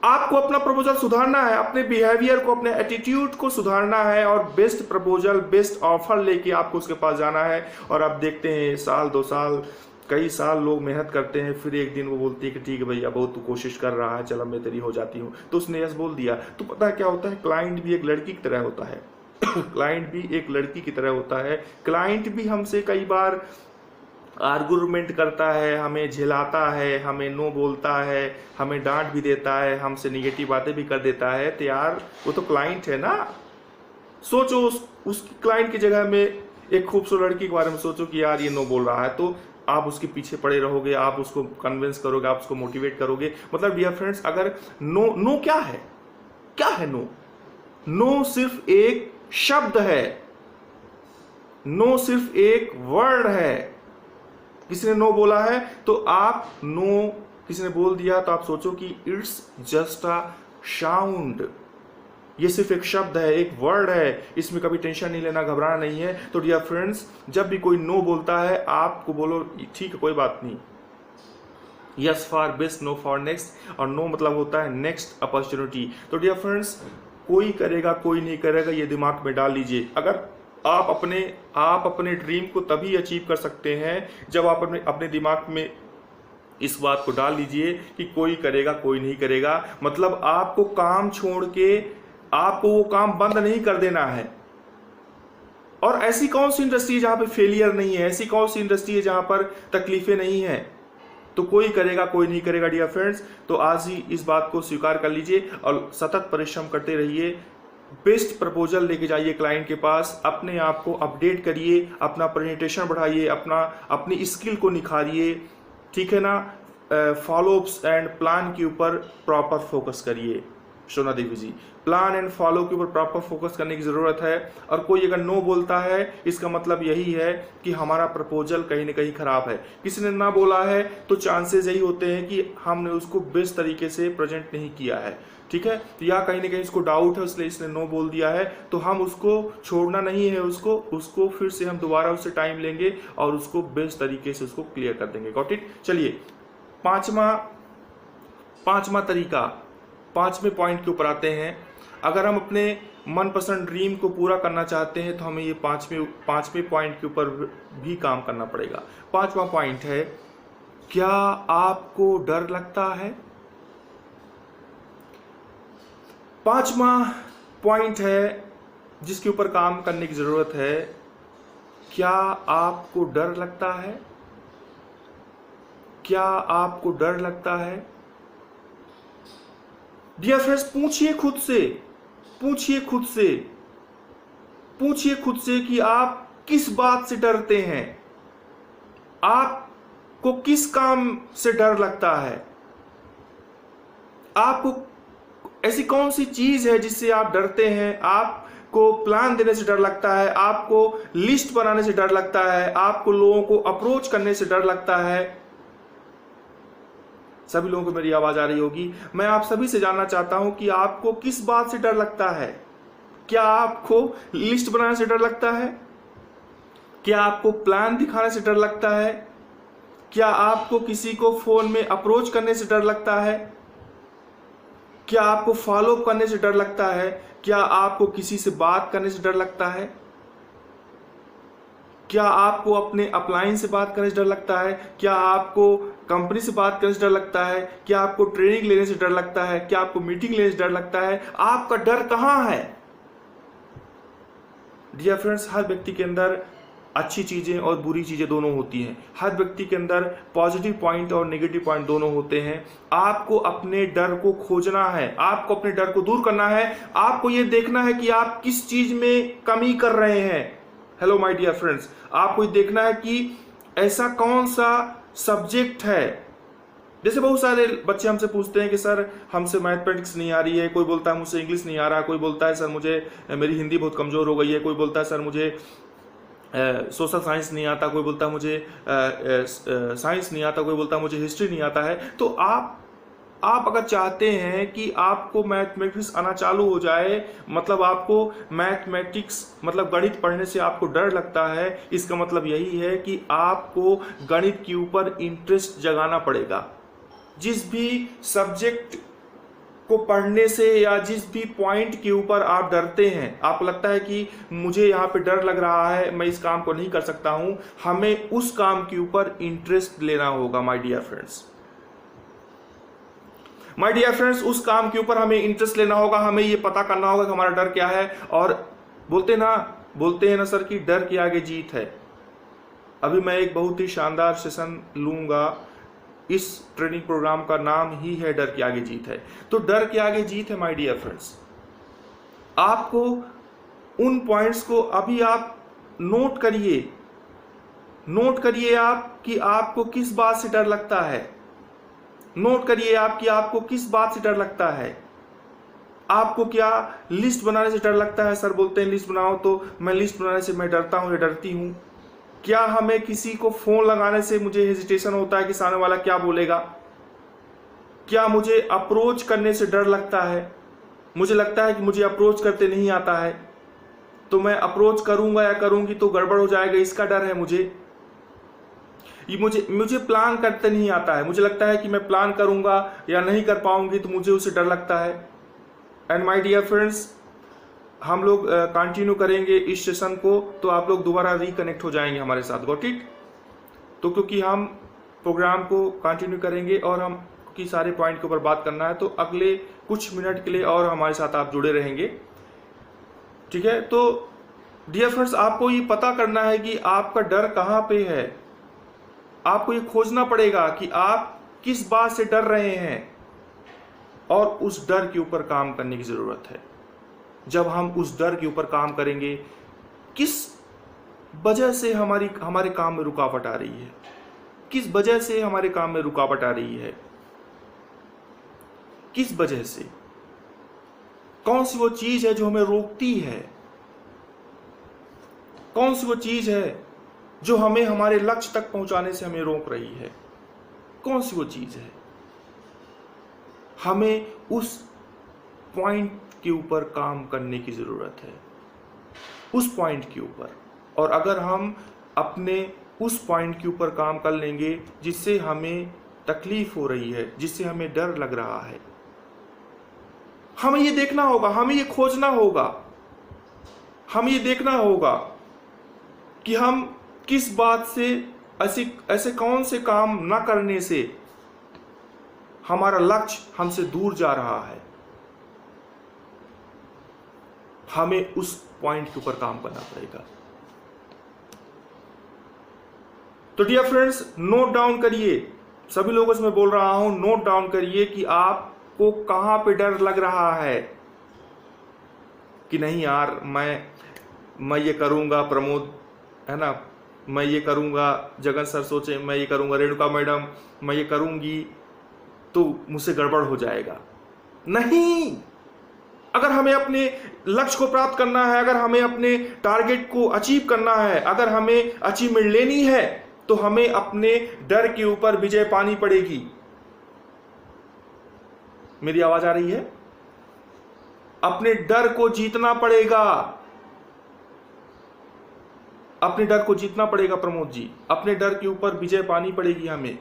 आपको अपना प्रपोजल सुधारना है, अपने बिहेवियर को, अपने एटीट्यूड को सुधारना है, और बेस्ट प्रपोजल, बेस्ट ऑफर लेके आपको उसके पास जाना है। और आप देखते हैं 1 2 साल, कई साल लोग मेहनत करते हैं, फिर एक दिन वो बोलती है कि ठीक है भैया, बहुत तू कोशिश कर रहा है, चलो मैं तेरी हो जाती हूँ, तो उसने यस बोल दिया। तो पता है क्या होता है, क्लाइंट भी एक लड़की की तरह होता है क्लाइंट भी एक लड़की की तरह होता है। क्लाइंट भी हमसे कई बार आर्गुमेंट करता है, हमें झिलाता है, हमें नो बोलता है, हमें डांट भी देता है, हमसे निगेटिव बातें भी कर देता है। तो यार वो तो क्लाइंट है ना। सोचो उस क्लाइंट की जगह में एक खूबसूरत लड़की के बारे में सोचो कि यार ये नो बोल रहा है, तो आप उसके पीछे पड़े रहोगे, आप उसको कन्विंस करोगे, आप उसको मोटिवेट करोगे। मतलब डियर फ्रेंड्स, अगर नो क्या है नो सिर्फ एक शब्द है, नो सिर्फ एक वर्ड है। किसी ने नो बोला है तो आप नो, किसी ने बोल दिया तो आप सोचो कि इट्स जस्ट अ साउंड, ये सिर्फ एक शब्द है, एक वर्ड है, इसमें कभी टेंशन नहीं लेना, घबराना नहीं है। तो डियर फ्रेंड्स, जब भी कोई नो बोलता है, आपको बोलो ठीक है, कोई बात नहीं, yes for best, no for next, और नो मतलब होता है नेक्स्ट अपॉर्चुनिटी। तो डियर फ्रेंड्स, कोई करेगा कोई नहीं करेगा, ये दिमाग में डाल लीजिए। अगर आप अपने ड्रीम को तभी अचीव कर सकते हैं जब आप अपने दिमाग में इस बात को डाल लीजिए कि कोई करेगा कोई नहीं करेगा। मतलब आपको काम छोड़ के आपको वो काम बंद नहीं कर देना है। और ऐसी कौन सी इंडस्ट्री है जहां पे फेलियर नहीं है, ऐसी कौन सी इंडस्ट्री है जहां पर तकलीफें नहीं है। तो कोई करेगा कोई नहीं करेगा डियर फ्रेंड्स। तो आज ही इस बात को स्वीकार कर लीजिए और सतत परिश्रम करते रहिए। बेस्ट प्रपोजल लेके जाइए क्लाइंट के पास, अपने आप को अपडेट करिए, अपना प्रेजेंटेशन बढ़ाइए, अपनी स्किल को निखारिए, ठीक है ना। फॉलोअप्स एंड प्लान के ऊपर प्रॉपर फोकस करिए। सोना देवी जी, प्लान एंड फॉलो के ऊपर प्रॉपर फोकस करने की ज़रूरत है। और कोई अगर नो बोलता है इसका मतलब यही है कि हमारा प्रपोजल कहीं ना कहीं खराब है। किसी ने ना बोला है तो चांसेस यही होते हैं कि हमने उसको बेस्ट तरीके से प्रेजेंट नहीं किया है, ठीक है, या कहीं ना कहीं इसको डाउट है इसलिए इसने नो बोल दिया है। तो हम उसको छोड़ना नहीं है, उसको फिर से हम दोबारा उससे टाइम लेंगे और उसको बेस्ट तरीके से उसको क्लियर कर देंगे। Got it. चलिए पांचवा तरीका, पांचवें पॉइंट के ऊपर आते हैं। अगर हम अपने मनपसंद ड्रीम को पूरा करना चाहते हैं तो हमें ये पांचवें पॉइंट के ऊपर भी काम करना पड़ेगा। पांचवा पॉइंट है, क्या आपको डर लगता है? पांचवा पॉइंट है जिसके ऊपर काम करने की जरूरत है, क्या आपको डर लगता है? क्या आपको डर लगता है? डियर फ्रेंड्स, पूछिए खुद से कि आप किस बात से डरते हैं, आपको किस काम से डर लगता है, आपको ऐसी कौन सी चीज है जिससे आप डरते हैं? आपको प्लान देने से डर लगता है, आपको लिस्ट बनाने से डर लगता है, आपको लोगों को अप्रोच करने से डर लगता है। सभी लोगों को मेरी आवाज आ रही होगी। मैं आप सभी से जानना चाहता हूं कि आपको किस बात से डर लगता है। क्या आपको लिस्ट बनाने से डर लगता है? क्या आपको प्लान दिखाने से डर लगता है? क्या आपको किसी को फोन में अप्रोच करने से डर लगता है? क्या आपको फॉलो करने से डर लगता है? क्या आपको किसी से बात करने से डर लगता है? क्या आपको अपने अपलाइन से बात करने से डर लगता है? क्या आपको कंपनी से बात करने से डर लगता है? क्या आपको ट्रेनिंग लेने से डर लगता है? क्या आपको मीटिंग लेने से डर लगता है? आपका डर कहां है? डियर फ्रेंड्स, हर व्यक्ति के अंदर अच्छी चीजें और बुरी चीजें दोनों होती हैं। हर व्यक्ति के अंदर पॉजिटिव पॉइंट और नेगेटिव पॉइंट दोनों होते हैं। आपको अपने डर को खोजना है, आपको अपने डर को दूर करना है। आपको यह देखना है कि आप किस चीज में कमी कर रहे हैं। हेलो माय डियर फ्रेंड्स, आपको ये देखना है कि ऐसा कौन सा सब्जेक्ट है। जैसे बहुत सारे बच्चे हमसे पूछते हैं कि सर हमसे मैथमेटिक्स नहीं आ रही है, कोई बोलता है मुझसे इंग्लिश नहीं आ रहा, कोई बोलता है सर मुझे मेरी हिंदी बहुत कमजोर हो गई है, कोई बोलता है सर मुझे सोशल साइंस नहीं आता, कोई बोलता है मुझे साइंस नहीं आता, कोई बोलता है मुझे हिस्ट्री नहीं आता है। तो आप अगर चाहते हैं कि आपको मैथमेटिक्स आना चालू हो जाए, मतलब आपको मैथमेटिक्स मतलब गणित पढ़ने से आपको डर लगता है, इसका मतलब यही है कि आपको गणित के ऊपर इंटरेस्ट जगाना पड़ेगा। जिस भी सब्जेक्ट को पढ़ने से या जिस भी पॉइंट के ऊपर आप डरते हैं, आपको लगता है कि मुझे यहाँ पे डर लग रहा है, मैं इस काम को नहीं कर सकता हूं, हमें उस काम के ऊपर इंटरेस्ट लेना होगा। माय डियर फ्रेंड्स, उस काम के ऊपर हमें इंटरेस्ट लेना होगा। हमें ये पता करना होगा कि हमारा डर क्या है। और बोलते हैं ना सर कि डर के आगे जीत है। अभी मैं एक बहुत ही शानदार सेशन लूंगा, इस ट्रेनिंग प्रोग्राम का नाम ही है डर के आगे जीत है। तो डर के आगे जीत है माय डियर फ्रेंड्स। आपको उन पॉइंट्स को अभी आप नोट करिए आप कि आपको किस बात से डर लगता है। नोट करिए आप कि आपको किस बात से डर लगता है। आपको क्या लिस्ट बनाने से डर लगता है? सर बोलते हैं लिस्ट बनाओ, तो मैं लिस्ट बनाने से मैं डरता हूं या डरती हूं। क्या हमें किसी को फोन लगाने से मुझे हेजिटेशन होता है कि सामने वाला क्या बोलेगा? क्या मुझे अप्रोच करने से डर लगता है? मुझे लगता है कि मुझे अप्रोच करते नहीं आता है, तो मैं अप्रोच करूंगा या करूंगी तो गड़बड़ हो जाएगा, इसका डर है मुझे। मुझे प्लान करते नहीं आता है, मुझे लगता है कि मैं प्लान करूंगा या नहीं कर पाऊंगी तो मुझे उससे डर लगता है। एंड माय डियर फ्रेंड्स, हम लोग कंटिन्यू करेंगे इस सेशन को, तो आप लोग दोबारा रिकनेक्ट हो जाएंगे हमारे साथ। Got it. तो क्योंकि हम प्रोग्राम को कंटिन्यू करेंगे और हम की सारे पॉइंट के ऊपर बात करना है, तो अगले कुछ मिनट के लिए और हमारे साथ आप जुड़े रहेंगे, ठीक है। तो डियर फ्रेंड्स, आपको ये पता करना है कि आपका डर कहाँ पे है। आपको ये खोजना पड़ेगा कि आप किस बात से डर रहे हैं और उस डर के ऊपर काम करने की जरूरत है। जब हम उस डर के ऊपर काम करेंगे, किस वजह से हमारे काम में रुकावट आ रही है, किस वजह से हमारे काम में रुकावट आ रही है, किस वजह से। कौन सी वो चीज है जो हमें रोकती है? कौन सी वो चीज है जो हमें हमारे लक्ष्य तक पहुंचाने से हमें रोक रही है? कौन सी वो चीज है? हमें उस पॉइंट के ऊपर काम करने की जरूरत है, उस पॉइंट के ऊपर। और अगर हम अपने उस पॉइंट के ऊपर काम कर लेंगे जिससे हमें तकलीफ हो रही है, जिससे हमें डर लग रहा है, हमें ये देखना होगा, हमें ये खोजना होगा, हमें ये देखना होगा कि हम किस बात से, ऐसे कौन से काम ना करने से हमारा लक्ष्य हमसे दूर जा रहा है। हमें उस पॉइंट के ऊपर काम करना पड़ेगा। तो डियर फ्रेंड्स, नोट डाउन करिए, सभी लोगों से मैं बोल रहा हूं, नोट डाउन करिए कि आपको कहां पे डर लग रहा है कि नहीं यार, मैं ये करूंगा प्रमोद, है ना, मैं ये करूंगा, जगन सर सोचे मैं ये करूंगा, रेणुका मैडम मैं ये करूंगी तो मुझसे गड़बड़ हो जाएगा। नहीं, अगर हमें अपने लक्ष्य को प्राप्त करना है, अगर हमें अपने टारगेट को अचीव करना है, अगर हमें अचीवमेंट लेनी है, तो हमें अपने डर के ऊपर विजय पानी पड़ेगी। मेरी आवाज आ रही है? अपने डर को जीतना पड़ेगा, अपने डर को जीतना पड़ेगा प्रमोद जी, अपने डर के ऊपर विजय पानी पड़ेगी हमें।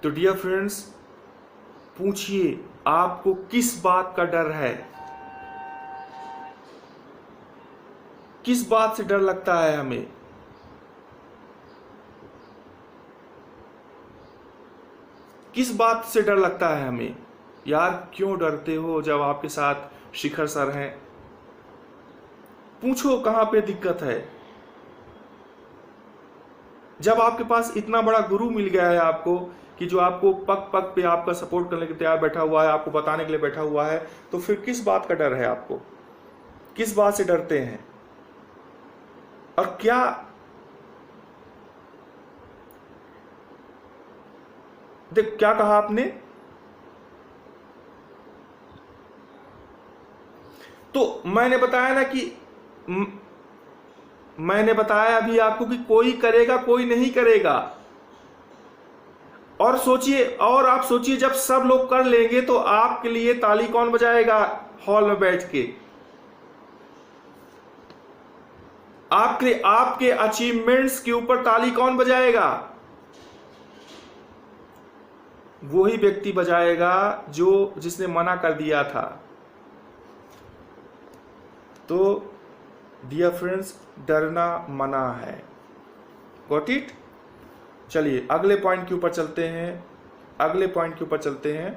तो डियर फ्रेंड्स, पूछिए आपको किस बात का डर है, किस बात से डर लगता है हमें? किस बात से डर लगता है हमें? यार क्यों डरते हो जब आपके साथ शिखर सर हैं? पूछो कहां पे दिक्कत है। जब आपके पास इतना बड़ा गुरु मिल गया है आपको, कि जो आपको पग पग पे आपका सपोर्ट करने के लिए तैयार बैठा हुआ है, आपको बताने के लिए बैठा हुआ है, तो फिर किस बात का डर है आपको? किस बात से डरते हैं? और क्या क्या कहा आपने? तो मैंने बताया ना कि मैंने बताया अभी आपको कि कोई करेगा कोई नहीं करेगा। और सोचिए, और आप सोचिए जब सब लोग कर लेंगे तो आपके लिए ताली कौन बजाएगा हॉल में बैठ के? आपके अचीवमेंट्स के ऊपर ताली कौन बजाएगा? वही व्यक्ति बजाएगा जिसने मना कर दिया था। तो डियर फ्रेंड्स, डरना मना है। Got it? चलिए अगले पॉइंट के ऊपर चलते हैं, अगले पॉइंट के ऊपर चलते हैं।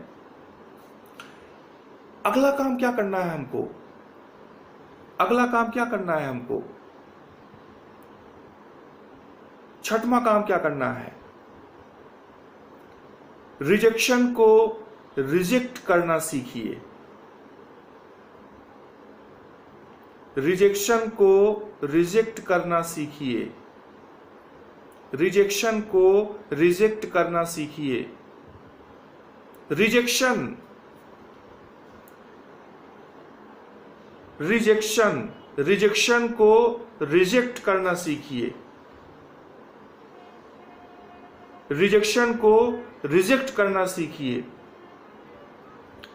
अगला काम क्या करना है हमको? अगला काम क्या करना है हमको? छठवां काम क्या करना है? रिजेक्शन को रिजेक्ट करना सीखिए। रिजेक्शन को रिजेक्ट करना सीखिए। रिजेक्शन को रिजेक्ट करना सीखिए। रिजेक्शन रिजेक्शन रिजेक्शन को रिजेक्ट करना सीखिए। रिजेक्शन को रिजेक्ट करना सीखिए।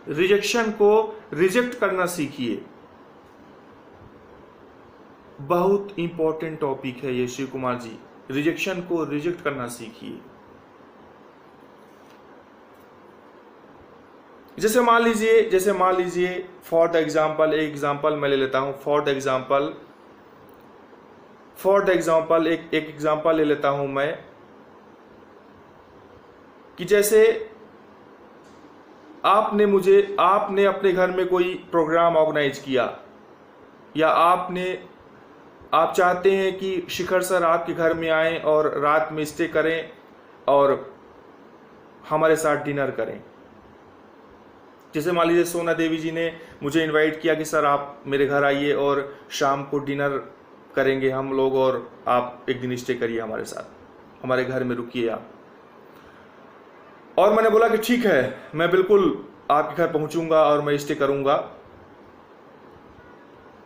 रिजेक्शन को रिजेक्ट करना सीखिए। बहुत इंपॉर्टेंट टॉपिक है ये शिव कुमार जी। रिजेक्शन को रिजेक्ट करना सीखिए। जैसे मान लीजिए फॉर द एग्जाम्पल, एक एग्जाम्पल मैं ले लेता हूं। फॉर द एग्जाम्पल एक एग्जाम्पल ले लेता हूं मैं, कि जैसे आपने अपने घर में कोई प्रोग्राम ऑर्गेनाइज किया, या आप चाहते हैं कि शिखर सर आपके घर में आएं और रात में स्टे करें और हमारे साथ डिनर करें। जैसे मान लीजिए सोना देवी जी ने मुझे इनवाइट किया कि सर आप मेरे घर आइए और शाम को डिनर करेंगे हम लोग, और आप एक दिन स्टे करिए हमारे साथ, हमारे घर में रुकिए आप। और मैंने बोला कि ठीक है, मैं बिल्कुल आपके घर पहुंचूंगा और मैं स्टे करूंगा।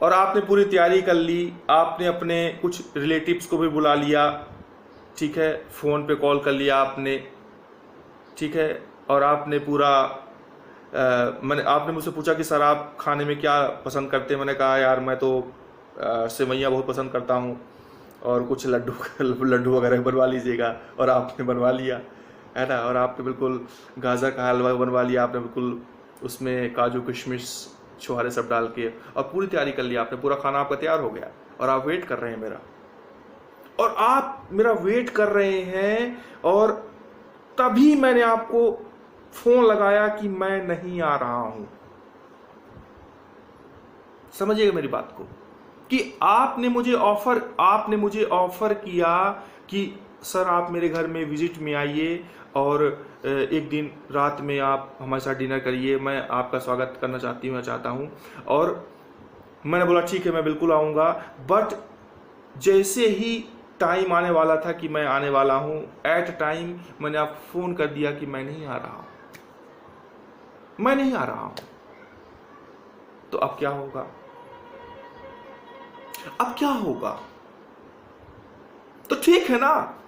और आपने पूरी तैयारी कर ली, आपने अपने कुछ रिलेटिव्स को भी बुला लिया, ठीक है, फ़ोन पे कॉल कर लिया आपने, ठीक है, और आपने पूरा आपने मुझसे पूछा कि सर आप खाने में क्या पसंद करते हैं। मैंने कहा यार मैं तो सेवइयाँ बहुत पसंद करता हूँ और कुछ लड्डू वगैरह बनवा लीजिएगा, और आपने बनवा लिया, है ना। और आपने बिल्कुल गाजर का हलवा बनवा लिया, आपने बिल्कुल उसमें काजू किशमिश छुहारे सब डाल के, और पूरी तैयारी कर लिया आपने, पूरा खाना आपका तैयार हो गया और आप वेट कर रहे हैं मेरा, और आप मेरा वेट कर रहे हैं। और तभी मैंने आपको फोन लगाया कि मैं नहीं आ रहा हूं। समझिएगा मेरी बात को, कि आपने मुझे ऑफर किया कि सर आप मेरे घर में विजिट में आइए और एक दिन रात में आप हमारे साथ डिनर करिए, मैं आपका स्वागत करना चाहता हूं। और मैंने बोला ठीक है मैं बिल्कुल आऊंगा। बट जैसे ही टाइम आने वाला था कि मैं आने वाला हूं, एट टाइम मैंने आपको फोन कर दिया कि मैं नहीं आ रहा हूं, मैं नहीं आ रहा हूं। तो अब क्या होगा? अब क्या होगा? तो ठीक है ना,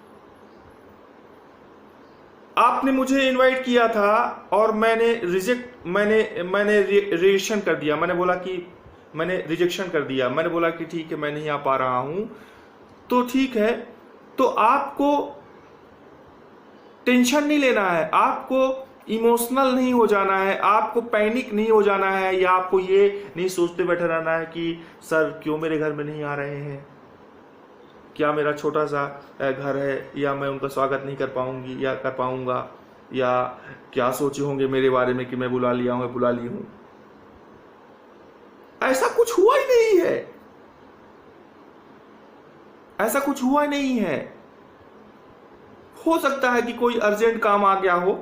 आपने मुझे इनवाइट किया था और मैंने रिजेक्शन कर दिया। मैंने बोला कि मैंने रिजेक्शन कर दिया, मैंने बोला कि ठीक है मैं नहीं आ पा रहा हूं। तो ठीक है, तो आपको टेंशन नहीं लेना है, आपको इमोशनल नहीं हो जाना है, आपको पैनिक नहीं हो जाना है, या आपको ये नहीं सोचते बैठे रहना है कि सर क्यों मेरे घर में नहीं आ रहे हैं, क्या मेरा छोटा सा घर है या मैं उनका स्वागत नहीं कर पाऊंगी या कर पाऊंगा, या क्या सोचे होंगे मेरे बारे में कि मैं बुला ली हूं। ऐसा कुछ हुआ ही नहीं है, ऐसा कुछ हुआ नहीं है। हो सकता है कि कोई अर्जेंट काम आ गया हो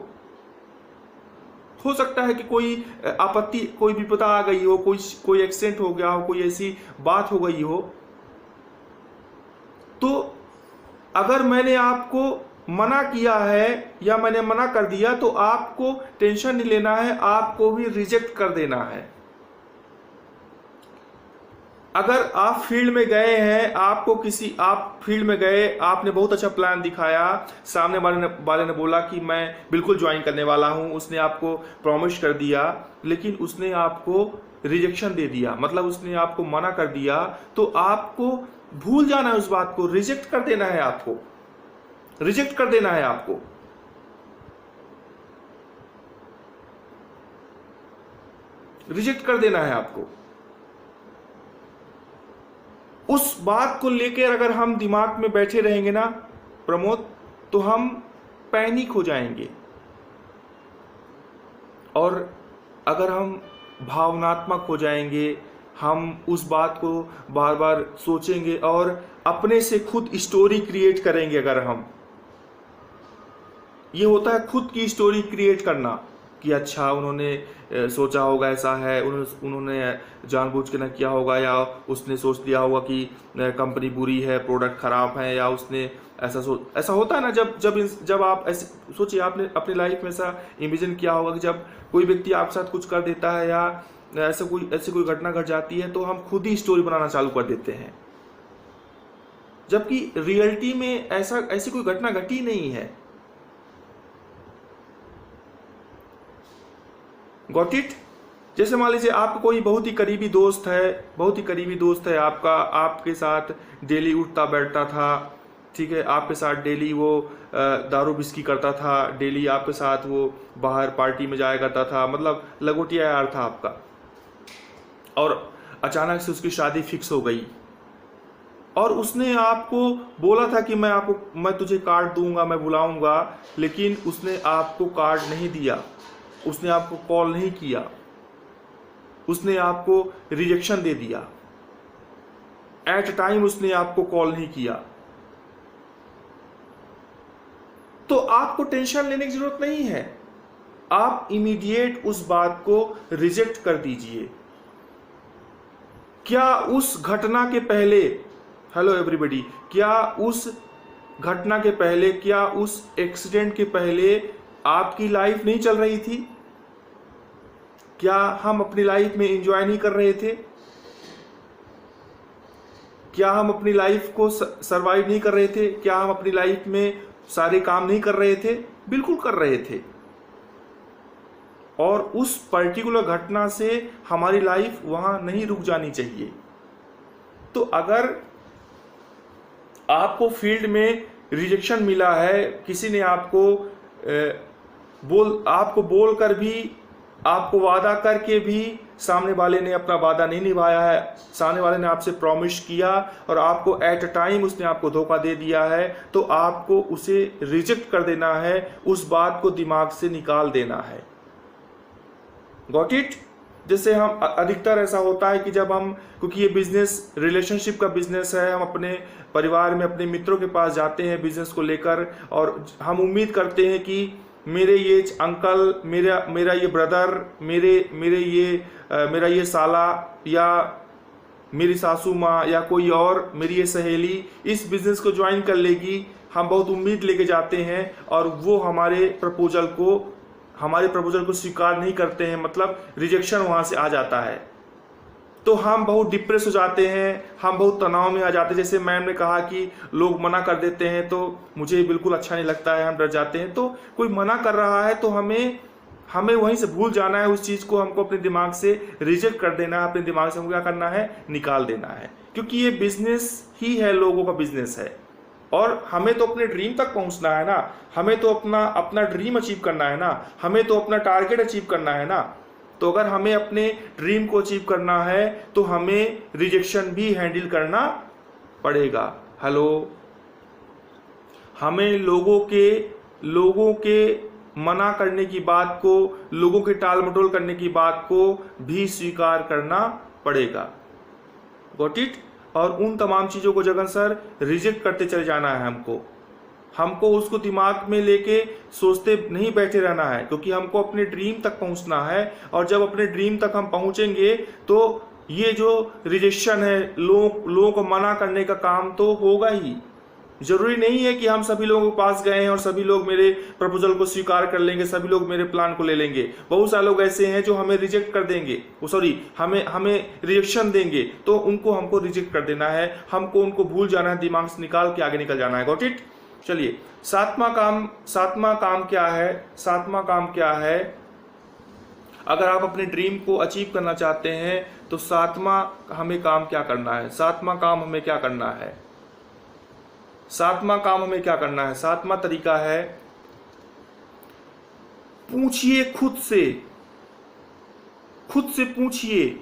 सकता है कि कोई आपत्ति, कोई विपदा आ गई हो, कोई एक्सीडेंट हो गया हो, कोई ऐसी बात हो गई हो। तो अगर मैंने आपको मना किया है या मैंने मना कर दिया तो आपको टेंशन नहीं लेना है, आपको भी रिजेक्ट कर देना है। अगर आप फील्ड में गए हैं, आप फील्ड में गए, आपने बहुत अच्छा प्लान दिखाया, सामने वाले ने बोला कि मैं बिल्कुल ज्वाइन करने वाला हूं, उसने आपको प्रॉमिस कर दिया, लेकिन उसने आपको रिजेक्शन दे दिया, मतलब उसने आपको मना कर दिया, तो आपको भूल जाना है उस बात को, रिजेक्ट कर देना है आपको, रिजेक्ट कर देना है आपको। रिजेक्ट कर देना है आपको। उस बात को लेकर अगर हम दिमाग में बैठे रहेंगे ना प्रमोद, तो हम पैनिक हो जाएंगे, और अगर हम भावनात्मक हो जाएंगे, हम उस बात को बार बार सोचेंगे और अपने से खुद स्टोरी क्रिएट करेंगे। अगर हम, ये होता है खुद की स्टोरी क्रिएट करना कि अच्छा उन्होंने सोचा होगा ऐसा है, उन्होंने जानबूझ के ना किया होगा, या उसने सोच लिया होगा कि कंपनी बुरी है, प्रोडक्ट खराब है, या उसने ऐसा होता है ना। जब आप ऐसे सोचिए, आपने अपनी लाइफ में ऐसा इमेजिन किया होगा कि जब कोई व्यक्ति आपके साथ कुछ कर देता है या ऐसी कोई घटना घट जाती है, तो हम खुद ही स्टोरी बनाना चालू कर देते हैं, जबकि रियलिटी में ऐसी कोई घटना घटी नहीं है। Got it? जैसे मान लीजिए आपका कोई बहुत ही करीबी दोस्त है आपका, आपके साथ डेली उठता बैठता था, ठीक है, आपके साथ डेली वो दारू बिस्की करता था, डेली आपके साथ वो बाहर पार्टी में जाया करता था, मतलब लंगोटिया यार था आपका, और अचानक से उसकी शादी फिक्स हो गई, और उसने आपको बोला था कि मैं तुझे कार्ड दूंगा, मैं बुलाऊंगा, लेकिन उसने आपको कार्ड नहीं दिया, उसने आपको कॉल नहीं किया, उसने आपको रिजेक्शन दे दिया, एट टाइम उसने आपको कॉल नहीं किया। तो आपको टेंशन लेने की जरूरत नहीं है, आप इमीडिएट उस बात को रिजेक्ट कर दीजिए। क्या उस घटना के पहले, हेलो एवरीबॉडी, क्या उस घटना के पहले, क्या उस एक्सीडेंट के पहले आपकी लाइफ नहीं चल रही थी? क्या हम अपनी लाइफ में एंजॉय नहीं कर रहे थे? क्या हम अपनी लाइफ को सरवाइव नहीं कर रहे थे? क्या हम अपनी लाइफ में सारे काम नहीं कर रहे थे? बिल्कुल कर रहे थे। और उस पर्टिकुलर घटना से हमारी लाइफ वहां नहीं रुक जानी चाहिए। तो अगर आपको फील्ड में रिजेक्शन मिला है, किसी ने आपको बोलकर भी, आपको वादा करके भी सामने वाले ने अपना वादा नहीं निभाया है, सामने वाले ने आपसे प्रॉमिस किया और आपको एट अ टाइम उसने आपको धोखा दे दिया है, तो आपको उसे रिजेक्ट कर देना है, उस बात को दिमाग से निकाल देना है। Got it? जैसे हम अधिकतर ऐसा होता है कि जब हम, क्योंकि ये बिजनेस रिलेशनशिप का बिजनेस है, हम अपने परिवार में अपने मित्रों के पास जाते हैं बिजनेस को लेकर और हम उम्मीद करते हैं कि मेरे ये अंकल, मेरा ये ब्रदर, मेरा ये साला या मेरी सासू माँ या कोई और, मेरी ये सहेली इस बिजनेस को ज्वाइन कर लेगी। हम बहुत उम्मीद लेके जाते हैं और वो हमारे प्रपोजल को स्वीकार नहीं करते हैं, मतलब रिजेक्शन वहां से आ जाता है। तो हम बहुत डिप्रेस हो जाते हैं, हम बहुत तनाव में आ जाते हैं। जैसे मैम ने कहा कि लोग मना कर देते हैं तो मुझे बिल्कुल अच्छा नहीं लगता है, हम डर जाते हैं। तो कोई मना कर रहा है तो हमें वहीं से भूल जाना है, उस चीज़ को हमको अपने दिमाग से रिजेक्ट कर देना है, अपने दिमाग से हमको क्या करना है, निकाल देना है। क्योंकि ये बिजनेस ही है, लोगों का बिजनेस है और हमें तो अपने ड्रीम तक पहुंचना है ना, हमें तो अपना ड्रीम अचीव करना है ना, हमें तो अपना टारगेट अचीव करना है ना। तो अगर हमें अपने ड्रीम को अचीव करना है तो हमें रिजेक्शन भी हैंडल करना पड़ेगा। हेलो, हमें लोगों के मना करने की बात को, लोगों के टाल मटोल करने की बात को भी स्वीकार करना पड़ेगा। Got it? और उन तमाम चीज़ों को जगन सर रिजेक्ट करते चले जाना है हमको उसको दिमाग में लेके सोचते नहीं बैठे रहना है, क्योंकि हमको अपने ड्रीम तक पहुंचना है। और जब अपने ड्रीम तक हम पहुंचेंगे तो ये जो रिजेक्शन है, लोगों को मना करने का काम तो होगा ही। जरूरी नहीं है कि हम सभी लोगों के पास गए हैं और सभी लोग मेरे प्रपोजल को स्वीकार कर लेंगे, सभी लोग मेरे प्लान को ले लेंगे। बहुत सारे लोग ऐसे हैं जो हमें रिजेक्ट कर देंगे, हमें रिजेक्शन देंगे, तो हमको रिजेक्ट कर देना है, हमको उनको भूल जाना है, दिमाग से निकाल के आगे निकल जाना है। Got it? चलिए, सातवां काम क्या है? सातवां काम क्या है? अगर आप अपने ड्रीम को अचीव करना चाहते हैं तो सातवां हमें काम क्या करना है? सातवां काम हमें क्या करना है? सातवां तरीका है, पूछिए खुद से पूछिए।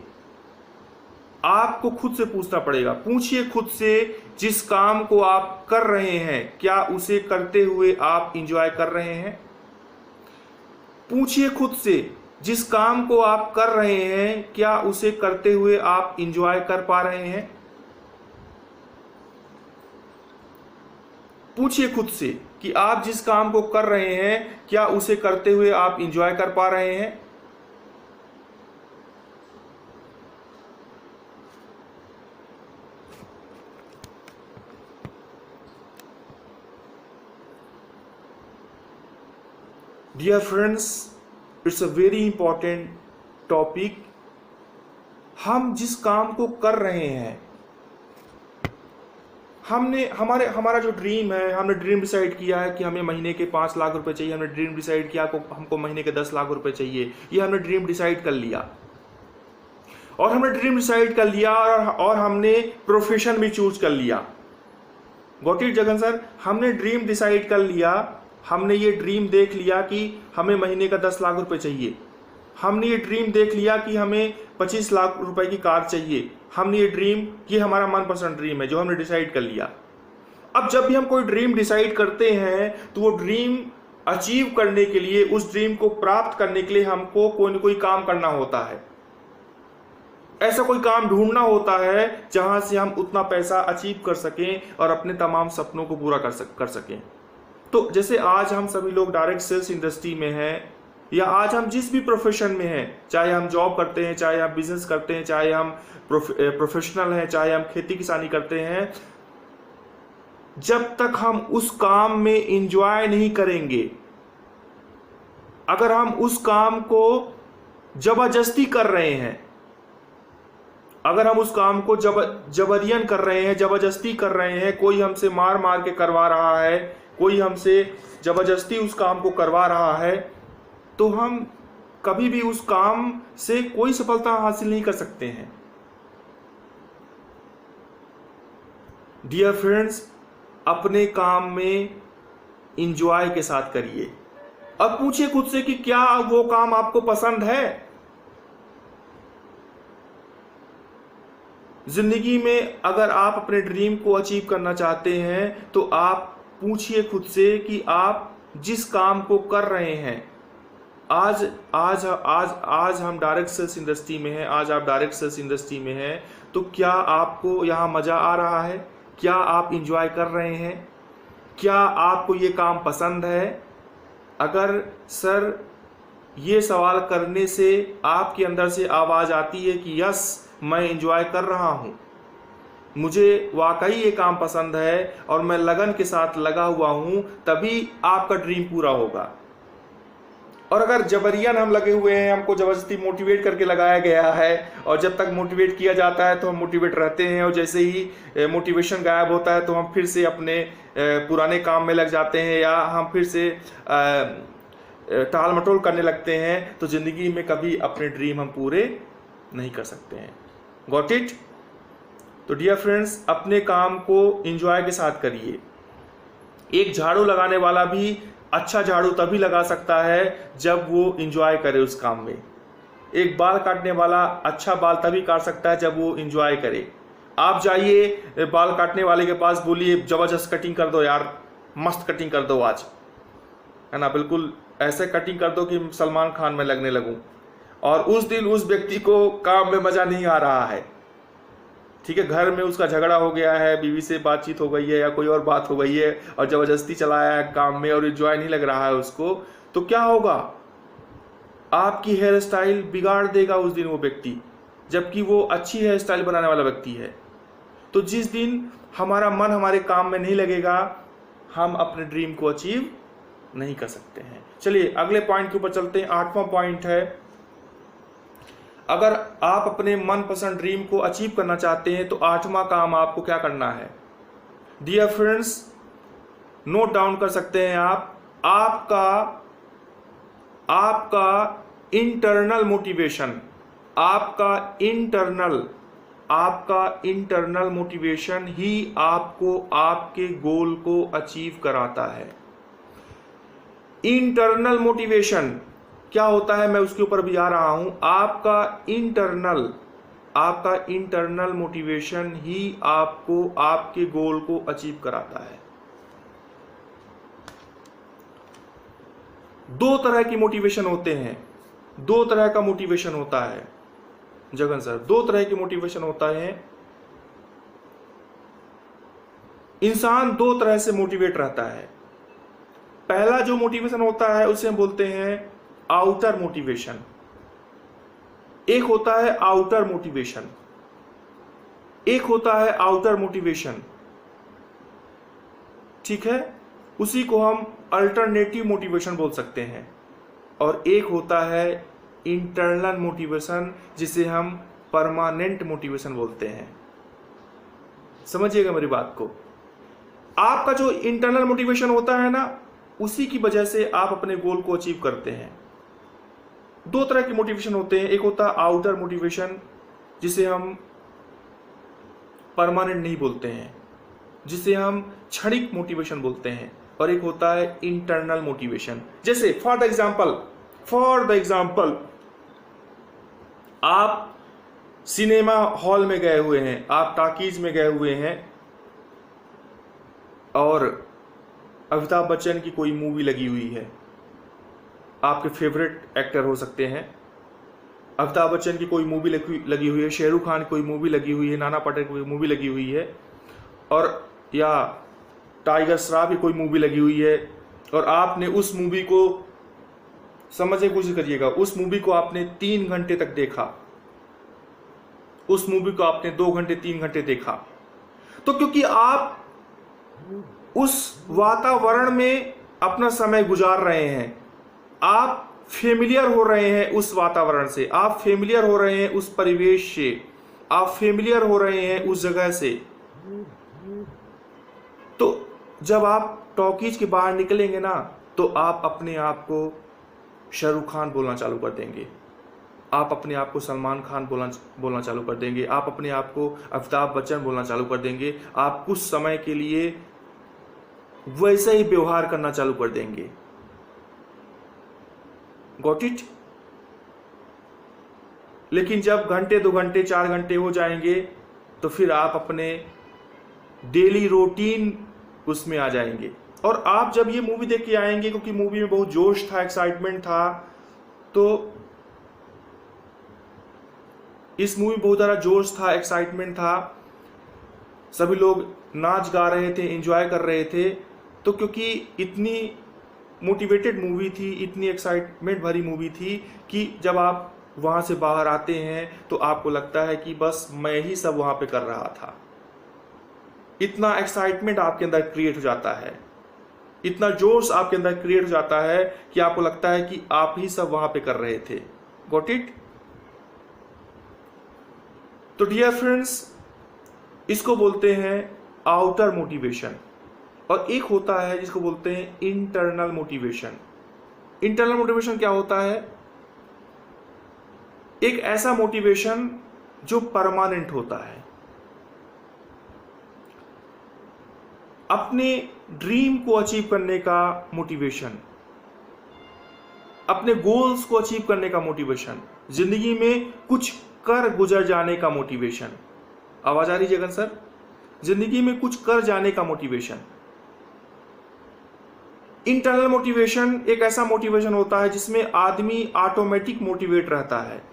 आपको खुद से पूछना पड़ेगा। पूछिए खुद से, जिस काम को आप कर रहे हैं क्या उसे करते हुए आप इंजॉय कर रहे हैं? पूछिए खुद से, जिस काम को आप कर रहे हैं क्या उसे करते हुए आप इंजॉय कर पा रहे हैं? पूछिए खुद से कि आप जिस काम को कर रहे हैं क्या उसे करते हुए आप इंजॉय कर पा रहे हैं? Dear friends, it's a very important topic. हम जिस काम को कर रहे हैं, हमारा जो ड्रीम है, हमने ड्रीम डिसाइड किया है कि हमें महीने के 5 लाख रुपए चाहिए, हमने ड्रीम डिसाइड किया हमको महीने के 10 लाख रुपए चाहिए, ये हमने ड्रीम डिसाइड कर लिया। और हमने ड्रीम डिसाइड कर लिया और हमने प्रोफेशन भी चूज कर लिया। Got it Jagan sir? हमने ड्रीम डिसाइड कर लिया, हमने ये ड्रीम देख लिया कि हमें महीने का 10 लाख रुपए चाहिए, हमने ये ड्रीम देख लिया कि हमें 25 लाख रुपए की कार चाहिए, हमने ये हमारा मनपसंद ड्रीम है जो हमने डिसाइड कर लिया। अब जब भी हम कोई ड्रीम डिसाइड करते हैं तो वो ड्रीम अचीव करने के लिए, उस ड्रीम को प्राप्त करने के लिए हमको कोई न कोई काम करना होता है। ऐसा कोई काम ढूंढना होता है जहां से हम उतना पैसा अचीव कर सकें और अपने तमाम सपनों को पूरा कर सकें। तो जैसे आज हम सभी लोग डायरेक्ट सेल्स इंडस्ट्री में हैं, या आज हम जिस भी प्रोफेशन में हैं, चाहे हम जॉब करते हैं, चाहे हम बिजनेस करते हैं, चाहे हम प्रोफेशनल हैं, चाहे हम खेती किसानी करते हैं, जब तक हम उस काम में एंजॉय नहीं करेंगे, अगर हम उस काम को जबरदस्ती कर रहे हैं, अगर हम उस काम को जबरियन कर रहे हैं, जबरदस्ती कर रहे हैं, कोई हमसे मार मार के करवा रहा है, कोई हमसे जबरदस्ती उस काम को करवा रहा है, तो हम कभी भी उस काम से कोई सफलता हासिल नहीं कर सकते हैं। डियर फ्रेंड्स, अपने काम में इंजॉय के साथ करिए। अब पूछिए खुद से कि क्या वो काम आपको पसंद है। जिंदगी में अगर आप अपने ड्रीम को अचीव करना चाहते हैं तो आप पूछिए खुद से कि आप जिस काम को कर रहे हैं, आज आज आज आज हम डायरेक्ट सेल्स इंडस्ट्री में हैं, आज आप डायरेक्ट सेल्स इंडस्ट्री में हैं, तो क्या आपको यहाँ मज़ा आ रहा है? क्या आप इंजॉय कर रहे हैं? क्या आपको ये काम पसंद है? अगर सर ये सवाल करने से आपके अंदर से आवाज़ आती है कि यस मैं इंजॉय कर रहा हूँ, मुझे वाकई ये काम पसंद है और मैं लगन के साथ लगा हुआ हूँ, तभी आपका ड्रीम पूरा होगा। और अगर जबरियन हम लगे हुए हैं, हमको जबरदस्ती मोटिवेट करके लगाया गया है और जब तक मोटिवेट किया जाता है तो हम मोटिवेट रहते हैं, और जैसे ही मोटिवेशन गायब होता है तो हम फिर से अपने पुराने काम में लग जाते हैं या हम फिर से टाल मटोल करने लगते हैं, तो ज़िंदगी में कभी अपने ड्रीम हम पूरे नहीं कर सकते हैं। Got it? तो डियर फ्रेंड्स, अपने काम को एंजॉय के साथ करिए। एक झाड़ू लगाने वाला भी अच्छा झाड़ू तभी लगा सकता है जब वो एंजॉय करे उस काम में। एक बाल काटने वाला अच्छा बाल तभी काट सकता है जब वो एंजॉय करे। आप जाइए बाल काटने वाले के पास, बोलिए जबरदस्त कटिंग कर दो यार, मस्त कटिंग कर दो आज, है ना, बिल्कुल ऐसे कटिंग कर दो कि सलमान खान में लगने लगूं, और उस दिन उस व्यक्ति को काम में मज़ा नहीं आ रहा है, ठीक है, घर में उसका झगड़ा हो गया है, बीवी से बातचीत हो गई है या कोई और बात हो गई है और ज़बरदस्ती चलाया है काम में और एंजॉय नहीं लग रहा है उसको, तो क्या होगा? आपकी हेयर स्टाइल बिगाड़ देगा उस दिन वो व्यक्ति, जबकि वो अच्छी हेयर स्टाइल बनाने वाला व्यक्ति है। तो जिस दिन हमारा मन हमारे काम में नहीं लगेगा, हम अपने ड्रीम को अचीव नहीं कर सकते हैं। चलिए अगले पॉइंट के ऊपर चलते हैं। 8वां पॉइंट है, अगर आप अपने मनपसंद ड्रीम को अचीव करना चाहते हैं तो 8वां काम आपको क्या करना है? डियर फ्रेंड्स, नोट डाउन कर सकते हैं आप, आपका इंटरनल मोटिवेशन, आपका इंटरनल मोटिवेशन ही आपको आपके गोल को अचीव कराता है। इंटरनल मोटिवेशन क्या होता है, मैं उसके ऊपर भी आ रहा हूं। आपका इंटरनल मोटिवेशन ही आपको आपके गोल को अचीव कराता है। दो तरह की मोटिवेशन होते हैं, दो तरह का मोटिवेशन होता है जगन सर, दो तरह की मोटिवेशन होता है। इंसान दो तरह से मोटिवेट रहता है। पहला जो मोटिवेशन होता है उसे हम बोलते हैं आउटर मोटिवेशन। एक होता है आउटर मोटिवेशन, एक होता है आउटर मोटिवेशन, ठीक है, उसी को हम अल्टरनेटिव मोटिवेशन बोल सकते हैं। और एक होता है इंटरनल मोटिवेशन, जिसे हम परमानेंट मोटिवेशन बोलते हैं। समझिएगा मेरी बात को। आपका जो इंटरनल मोटिवेशन होता है ना, उसी की वजह से आप अपने गोल को अचीव करते हैं। दो तरह के मोटिवेशन होते हैं, एक होता है आउटर मोटिवेशन, जिसे हम परमानेंट नहीं बोलते हैं, जिसे हम क्षणिक मोटिवेशन बोलते हैं, और एक होता है इंटरनल मोटिवेशन। जैसे फॉर द एग्जाम्पल आप सिनेमा हॉल में गए हुए हैं, आप टॉकीज में गए हुए हैं और अमिताभ बच्चन की कोई मूवी लगी हुई है, आपके फेवरेट एक्टर हो सकते हैं। अमिताभ बच्चन की कोई मूवी लगी हुई है, शाहरुख खान की कोई मूवी लगी हुई है, नाना पाटेकर की कोई मूवी लगी हुई है, और या टाइगर श्रॉफ की कोई मूवी लगी हुई है, और आपने उस मूवी को, समझने की कोशिश करिएगा, उस मूवी को आपने 3 घंटे तक देखा, उस मूवी को आपने 2 घंटे 3 घंटे देखा, तो क्योंकि आप उस वातावरण में अपना समय गुजार रहे हैं, आप फेमिलियर हो रहे हैं उस वातावरण से, आप फेमिलियर हो रहे हैं उस परिवेश से, आप फेमिलियर हो रहे हैं उस जगह से, तो जब आप टॉकीज के बाहर निकलेंगे ना, तो आप अपने आप को शाहरुख खान बोलना चालू कर देंगे, आप अपने आप को सलमान खान बोलना चालू कर देंगे, आप अपने आप को अमिताभ बच्चन बोलना चालू कर देंगे, आप कुछ समय के लिए वैसे ही व्यवहार करना चालू कर देंगे। Got it? लेकिन जब घंटे 2 घंटे 4 घंटे हो जाएंगे तो फिर आप अपने डेली रूटीन उसमें आ जाएंगे। और आप जब ये मूवी देख के आएंगे, क्योंकि मूवी में बहुत जोश था, एक्साइटमेंट था, तो इस मूवी में बहुत ज़्यादा जोश था, एक्साइटमेंट था, सभी लोग नाच गा रहे थे, एंजॉय कर रहे थे। तो क्योंकि इतनी मोटिवेटेड मूवी थी, इतनी एक्साइटमेंट भरी मूवी थी कि जब आप वहाँ से बाहर आते हैं तो आपको लगता है कि बस मैं ही सब वहाँ पे कर रहा था। इतना एक्साइटमेंट आपके अंदर क्रिएट हो जाता है, इतना जोश आपके अंदर क्रिएट हो जाता है कि आपको लगता है कि आप ही सब वहाँ पे कर रहे थे। Got it? तो डियर फ्रेंड्स, इसको बोलते हैं आउटर मोटिवेशन, और एक होता है जिसको बोलते हैं इंटरनल मोटिवेशन। इंटरनल मोटिवेशन क्या होता है? एक ऐसा मोटिवेशन जो परमानेंट होता है। अपने ड्रीम को अचीव करने का मोटिवेशन, अपने गोल्स को अचीव करने का मोटिवेशन, जिंदगी में कुछ कर गुजर जाने का मोटिवेशन। आवाज आ रही है जगन सर? जिंदगी में कुछ कर जाने का मोटिवेशन। इंटरनल मोटिवेशन एक ऐसा मोटिवेशन होता है जिसमें आदमी ऑटोमेटिक मोटिवेट रहता है।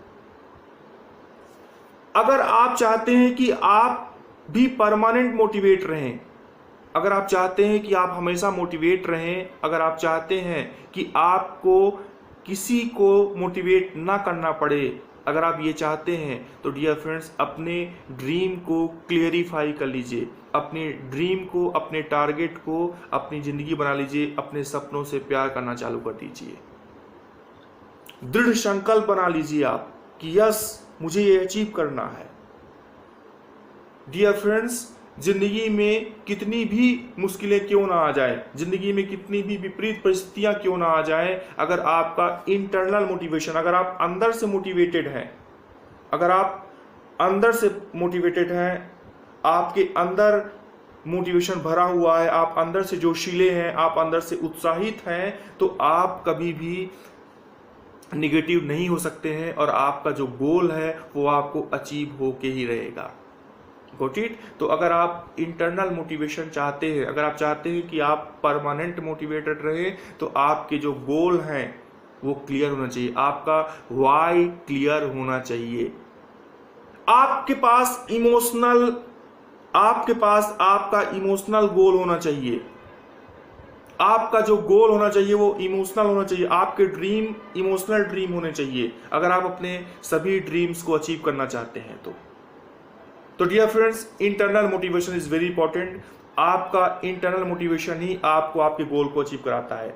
अगर आप चाहते हैं कि आप भी परमानेंट मोटिवेट रहें, अगर आप चाहते हैं कि आप हमेशा मोटिवेट रहें, अगर आप चाहते हैं कि आपको किसी को मोटिवेट ना करना पड़े, अगर आप ये चाहते हैं तो डियर फ्रेंड्स, अपने ड्रीम को क्लियरिफाई कर लीजिए, अपने ड्रीम को, अपने टारगेट को अपनी जिंदगी बना लीजिए, अपने सपनों से प्यार करना चालू कर दीजिए। दृढ़ संकल्प बना लीजिए आप कि यस, मुझे ये अचीव करना है। डियर फ्रेंड्स, जिंदगी में कितनी भी मुश्किलें क्यों ना आ जाए, जिंदगी में कितनी भी विपरीत परिस्थितियां क्यों ना आ जाए, अगर आपका इंटरनल मोटिवेशन, अगर आप अंदर से मोटिवेटेड हैं, अगर आप अंदर से मोटिवेटेड हैं, आपके अंदर मोटिवेशन भरा हुआ है, आप अंदर से जोशीले हैं, आप अंदर से उत्साहित हैं, तो आप कभी भी निगेटिव नहीं हो सकते हैं, और आपका जो गोल है वो आपको अचीव होके ही रहेगा। Got it? तो अगर आप इंटरनल मोटिवेशन चाहते हैं, अगर आप चाहते हैं कि आप परमानेंट मोटिवेटेड रहे, तो आपके जो गोल हैं वो क्लियर होना चाहिए, आपका वाई क्लियर होना चाहिए। आपके पास आपका इमोशनल गोल होना चाहिए। आपका जो गोल होना चाहिए वो इमोशनल होना चाहिए, आपके ड्रीम इमोशनल ड्रीम होने चाहिए, अगर आप अपने सभी ड्रीम्स को अचीव करना चाहते हैं तो dear friends, internal motivation is very important. आपका इंटरनल मोटिवेशन ही आपको आपके गोल को अचीव कराता है।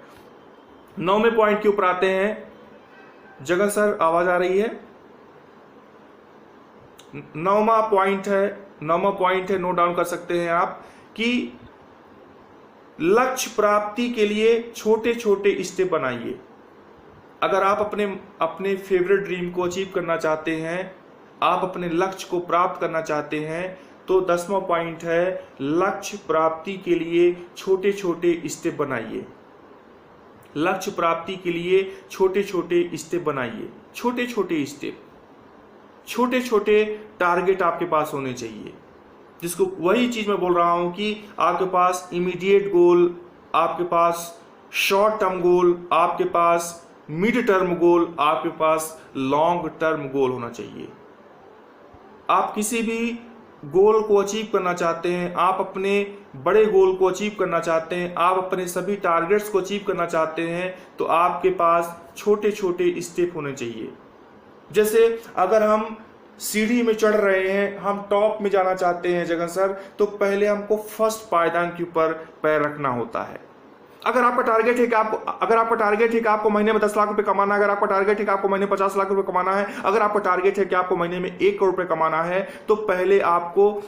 9वें पॉइंट के ऊपर आते हैं। जगन सर, आवाज आ रही है? 9वां पॉइंट है, नोट डाउन कर सकते हैं आप, कि लक्ष्य प्राप्ति के लिए छोटे छोटे स्टेप बनाइए। अगर आप अपने फेवरेट ड्रीम को अचीव करना चाहते हैं, आप अपने लक्ष्य को प्राप्त करना चाहते हैं, तो 10वां पॉइंट है, लक्ष्य प्राप्ति के लिए छोटे छोटे स्टेप बनाइए। लक्ष्य प्राप्ति के लिए छोटे छोटे स्टेप बनाइए, छोटे छोटे स्टेप, छोटे छोटे टारगेट आपके पास होने चाहिए। जिसको, वही चीज मैं बोल रहा हूं कि आपके पास इमीडिएट गोल, आपके पास शॉर्ट टर्म गोल, आपके पास मिड टर्म गोल, आपके पास लॉन्ग टर्म गोल होना चाहिए। आप किसी भी गोल को अचीव करना चाहते हैं, आप अपने बड़े गोल को अचीव करना चाहते हैं, आप अपने सभी टारगेट्स को अचीव करना चाहते हैं, तो आपके पास छोटे छोटे स्टेप होने चाहिए। जैसे अगर हम सीढ़ी में चढ़ रहे हैं, हम टॉप में जाना चाहते हैं जगन सर, तो पहले हमको फर्स्ट पायदान के ऊपर पैर रखना होता है। अगर आपका टारगेट है कि आपको महीने में 10 लाख रुपए कमाना है, अगर आपका टारगेट है कि आपको महीने में 50 लाख रुपए कमाना है, अगर आपका टारगेट है कि आपको महीने में 1 करोड़ रुपए कमाना है, तो पहले आपको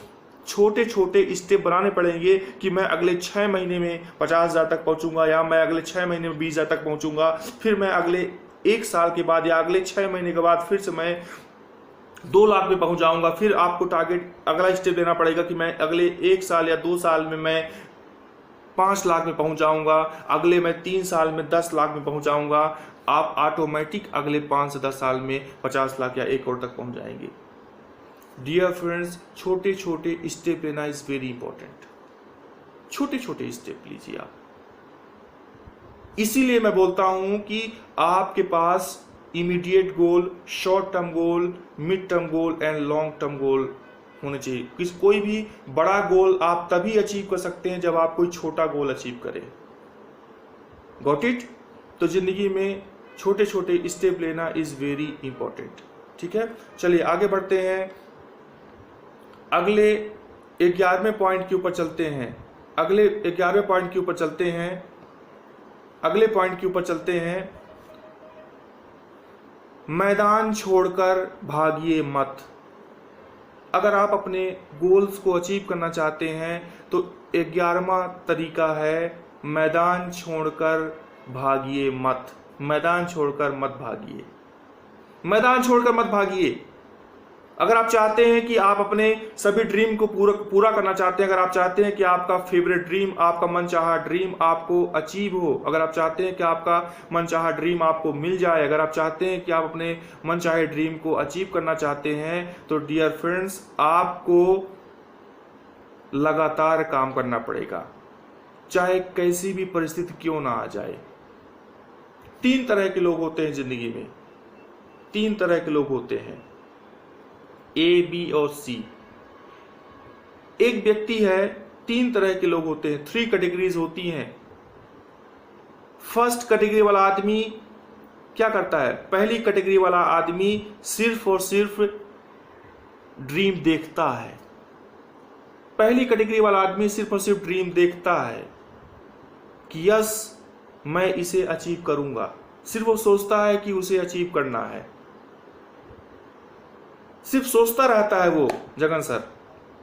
छोटे छोटे स्टेप बनाने पड़ेंगे कि मैं अगले 6 महीने में 50,000 तक पहुंचूंगा, या मैं अगले 6 महीने में 20,000 तक पहुंचूंगा, फिर मैं अगले 1 साल के बाद या अगले 6 महीने के बाद फिर से मैं 2 लाख में पहुंच जाऊंगा। फिर आपको टारगेट अगला स्टेप लेना पड़ेगा कि मैं अगले 1 साल या 2 साल में मैं 5 लाख में पहुंच जाऊंगा, अगले मैं 3 साल में 10 लाख में पहुंच जाऊंगा। आप ऑटोमेटिक अगले 5 से 10 साल में 50 लाख या 1 करोड़ तक पहुंच जाएंगे। डियर फ्रेंड्स, छोटे छोटे स्टेप लेना इज वेरी इंपॉर्टेंट। छोटे छोटे स्टेप लीजिए आप। इसीलिए मैं बोलता हूं कि आपके पास immediate goal, short term goal, mid term goal and long term goal होने चाहिए। कोई भी बड़ा गोल आप तभी अचीव कर सकते हैं जब आप कोई छोटा गोल अचीव करें। Got it? तो जिंदगी में छोटे छोटे स्टेप लेना इज वेरी इंपॉर्टेंट। ठीक है, चलिए आगे बढ़ते हैं। अगले 11वें पॉइंट के ऊपर चलते हैं। अगले 11वें पॉइंट के ऊपर चलते हैं। अगले पॉइंट के ऊपर चलते हैं। मैदान छोड़कर भागिए मत। अगर आप अपने गोल्स को अचीव करना चाहते हैं तो 11वां तरीका है मैदान छोड़कर भागिए मत। मैदान छोड़कर मत भागिए। मैदान छोड़कर मत भागिए। अगर आप चाहते हैं कि आप अपने सभी ड्रीम को पूरा करना चाहते हैं, अगर आप चाहते हैं कि आपका फेवरेट ड्रीम, आपका मनचाहा ड्रीम आपको अचीव हो, अगर आप चाहते हैं कि आपका मनचाहा ड्रीम आपको मिल जाए, अगर आप चाहते हैं कि आप अपने मनचाहे ड्रीम को अचीव करना चाहते हैं, तो डियर फ्रेंड्स, आपको लगातार काम करना पड़ेगा, चाहे कैसी भी परिस्थिति क्यों ना आ जाए। 3 तरह के लोग होते हैं जिंदगी में। 3 तरह के लोग होते हैं, A, B और C। एक व्यक्ति है, 3 तरह के लोग होते हैं, 3 कैटेगरीज होती हैं। फर्स्ट कैटेगरी वाला आदमी क्या करता है? पहली कैटेगरी वाला आदमी सिर्फ और सिर्फ ड्रीम देखता है। पहली कैटेगरी वाला आदमी सिर्फ और सिर्फ ड्रीम देखता है कि यस मैं इसे अचीव करूंगा। सिर्फ वो सोचता है कि उसे अचीव करना है, सिर्फ सोचता रहता है वो जगन सर,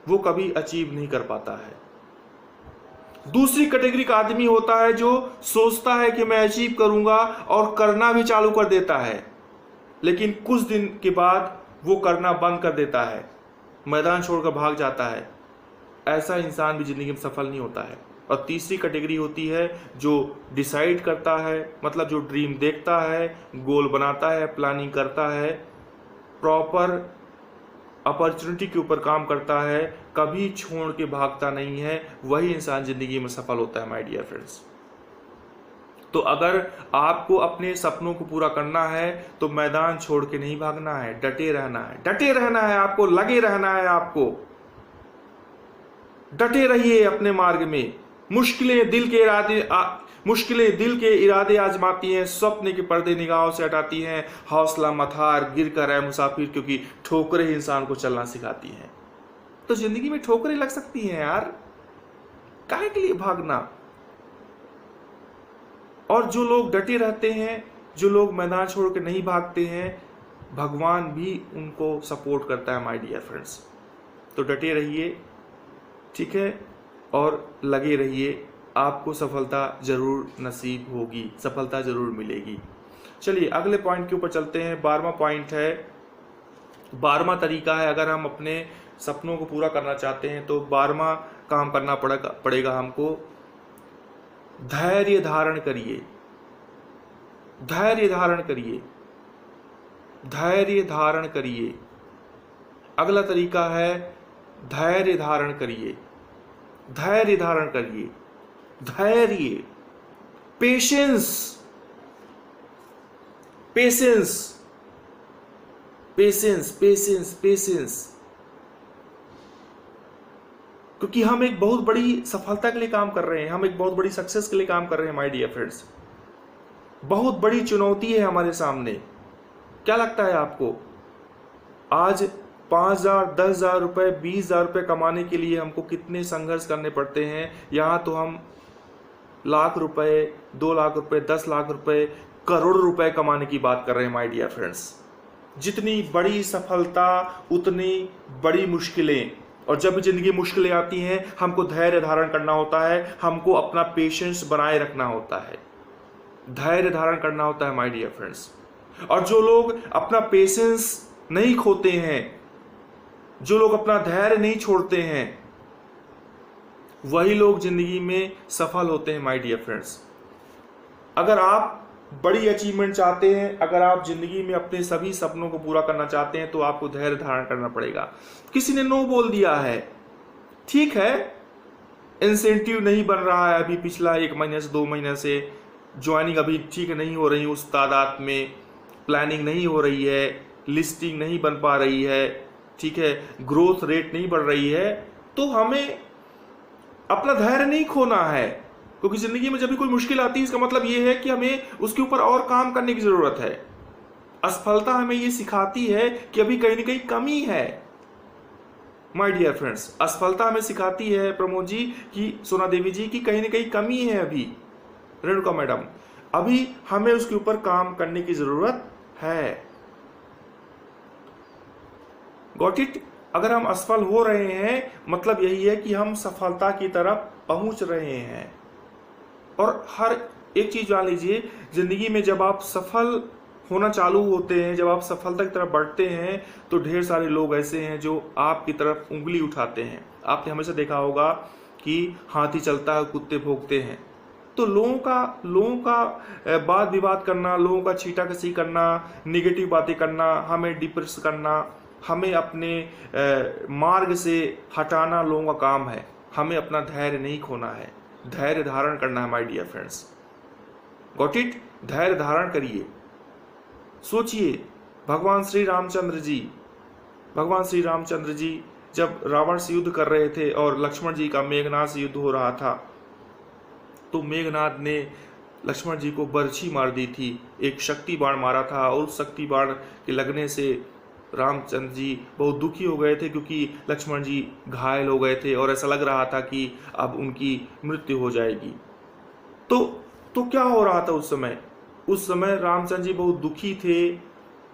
वो कभी अचीव नहीं कर पाता है। दूसरी कैटेगरी का आदमी होता है जो सोचता है कि मैं अचीव करूंगा और करना भी चालू कर देता है, लेकिन कुछ दिन के बाद वो करना बंद कर देता है, मैदान छोड़कर भाग जाता है। ऐसा इंसान भी जिंदगी में सफल नहीं होता है। और तीसरी कैटेगरी होती है जो डिसाइड करता है, मतलब जो ड्रीम देखता है, गोल बनाता है, प्लानिंग करता है, प्रॉपर अपॉर्चुनिटी के ऊपर काम करता है, कभी छोड़ के भागता नहीं है, वही इंसान जिंदगी में सफल होता है माय डियर फ्रेंड्स। तो अगर आपको अपने सपनों को पूरा करना है तो मैदान छोड़ के नहीं भागना है, डटे रहना है। डटे रहना है आपको, लगे रहना है आपको। डटे रहिए अपने मार्ग में। मुश्किलें दिल के इरादे आजमाती हैं, स्वप्न के पर्दे निगाहों से हटाती हैं। हौसला मत हार, गिर कर है मुसाफिर, क्योंकि ठोकरें ही इंसान को चलना सिखाती हैं। तो जिंदगी में ठोकरें लग सकती हैं यार, काहे के लिए भागना। और जो लोग डटे रहते हैं, जो लोग मैदान छोड़ के नहीं भागते हैं, भगवान भी उनको सपोर्ट करता है माय डियर फ्रेंड्स। तो डटे रहिए, ठीक है, और लगे रहिए। आपको सफलता जरूर नसीब होगी, सफलता जरूर मिलेगी। चलिए अगले पॉइंट के ऊपर चलते हैं। 12वां पॉइंट है, 12वां तरीका है, अगर हम अपने सपनों को पूरा करना चाहते हैं तो 12वां काम करना पड़ेगा हमको। धैर्य धारण करिए। धैर्य धारण करिए। धैर्य धारण करिए। अगला तरीका है धैर्य धारण करिए। धैर्य धारण करिए। धैर्य, patience, patience, patience, patience, patience. क्योंकि हम एक बहुत बड़ी सफलता के लिए काम कर रहे हैं, हम एक बहुत बड़ी सक्सेस के लिए काम कर रहे हैं माय डियर फ्रेंड्स। बहुत बड़ी चुनौती है हमारे सामने। क्या लगता है आपको? आज 5,000, 10,000 रुपए, 20,000 रुपए कमाने के लिए हमको कितने संघर्ष करने पड़ते हैं। यहाँ तो हम लाख रुपए, 2 लाख रुपए, 10 लाख रुपए, करोड़ रुपए कमाने की बात कर रहे हैं माय डियर फ्रेंड्स। जितनी बड़ी सफलता उतनी बड़ी मुश्किलें, और जब भी जिंदगी में मुश्किलें आती हैं हमको धैर्य धारण करना होता है, हमको अपना पेशेंस बनाए रखना होता है, धैर्य धारण करना होता है माय डियर फ्रेंड्स। और जो लोग अपना पेशेंस नहीं खोते हैं, जो लोग अपना धैर्य नहीं छोड़ते हैं, वही लोग जिंदगी में सफल होते हैं माय डियर फ्रेंड्स। अगर आप बड़ी अचीवमेंट चाहते हैं, अगर आप जिंदगी में अपने सभी सपनों को पूरा करना चाहते हैं, तो आपको धैर्य धारण करना पड़ेगा। किसी ने नो बोल दिया है, ठीक है, इंसेंटिव नहीं बन रहा है अभी, पिछला 1 महीने से 2 महीने से ज्वाइनिंग अभी ठीक नहीं हो रही उस तादाद में, प्लानिंग नहीं हो रही है, लिस्टिंग नहीं बन पा रही है, ठीक है, ग्रोथ रेट नहीं बढ़ रही है, तो हमें अपना धैर्य नहीं खोना है। क्योंकि जिंदगी में जब भी कोई मुश्किल आती है, इसका मतलब ये है कि हमें उसके ऊपर और काम करने की जरूरत है। असफलता हमें ये सिखाती है कि अभी कहीं ना कहीं कमी है माय डियर फ्रेंड्स। असफलता हमें सिखाती है प्रमोद जी की, सोना देवी जी की, कहीं ना कहीं कमी है अभी, रेणुका मैडम, अभी हमें उसके ऊपर काम करने की जरूरत है। Got it? अगर हम असफल हो रहे हैं मतलब यही है कि हम सफलता की तरफ पहुंच रहे हैं। और हर एक चीज जान लीजिए, जिंदगी में जब आप सफल होना चालू होते हैं, जब आप सफलता की तरफ बढ़ते हैं, तो ढेर सारे लोग ऐसे हैं जो आपकी तरफ उंगली उठाते हैं। आपने हमेशा देखा होगा कि हाथी चलता है कुत्ते भौंकते हैं। तो लोगों का वाद विवाद करना, लोगों का छींटाकशी करना, निगेटिव बातें करना, हमें डिप्रेस करना, हमें अपने मार्ग से हटाना लोगों का काम है। हमें अपना धैर्य नहीं खोना है, धैर्य धारण करना है my dear friends. Got it? धैर्य धारण करिए। सोचिए, भगवान श्री रामचंद्र जी जब रावण से युद्ध कर रहे थे और लक्ष्मण जी का मेघनाद से युद्ध हो रहा था, तो मेघनाद ने लक्ष्मण जी को बरछी मार दी थी, एक शक्ति बाण मारा था, और उस शक्ति बाण के लगने से रामचंद्र जी बहुत दुखी हो गए थे, क्योंकि लक्ष्मण जी घायल हो गए थे और ऐसा लग रहा था कि अब उनकी मृत्यु हो जाएगी। तो क्या हो रहा था उस समय रामचंद्र जी बहुत दुखी थे,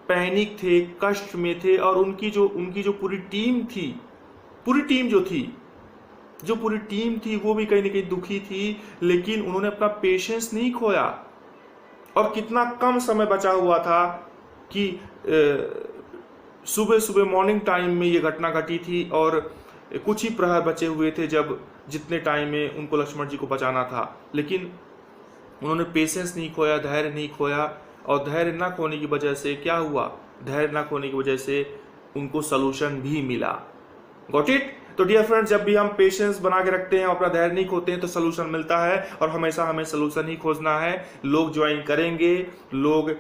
पैनिक थे, कष्ट में थे, और उनकी जो पूरी टीम थी वो भी कहीं ना कहीं दुखी थी, लेकिन उन्होंने अपना पेशेंस नहीं खोया। और कितना कम समय बचा हुआ था कि सुबह मॉर्निंग टाइम में ये घटना घटी थी, और कुछ ही प्रहर बचे हुए थे जितने टाइम में उनको लक्ष्मण जी को बचाना था। लेकिन उन्होंने पेशेंस नहीं खोया, धैर्य नहीं खोया, और धैर्य ना खोने की वजह से क्या हुआ? धैर्य ना खोने की वजह से उनको सलूशन भी मिला। Got it? तो डियर फ्रेंड्स, जब भी हम पेशेंस बना के रखते हैं और अपना धैर्य नहीं खोते हैं तो सलूशन मिलता है, और हमेशा हमें सलूशन ही खोजना है। लोग ज्वाइन करेंगे, लोग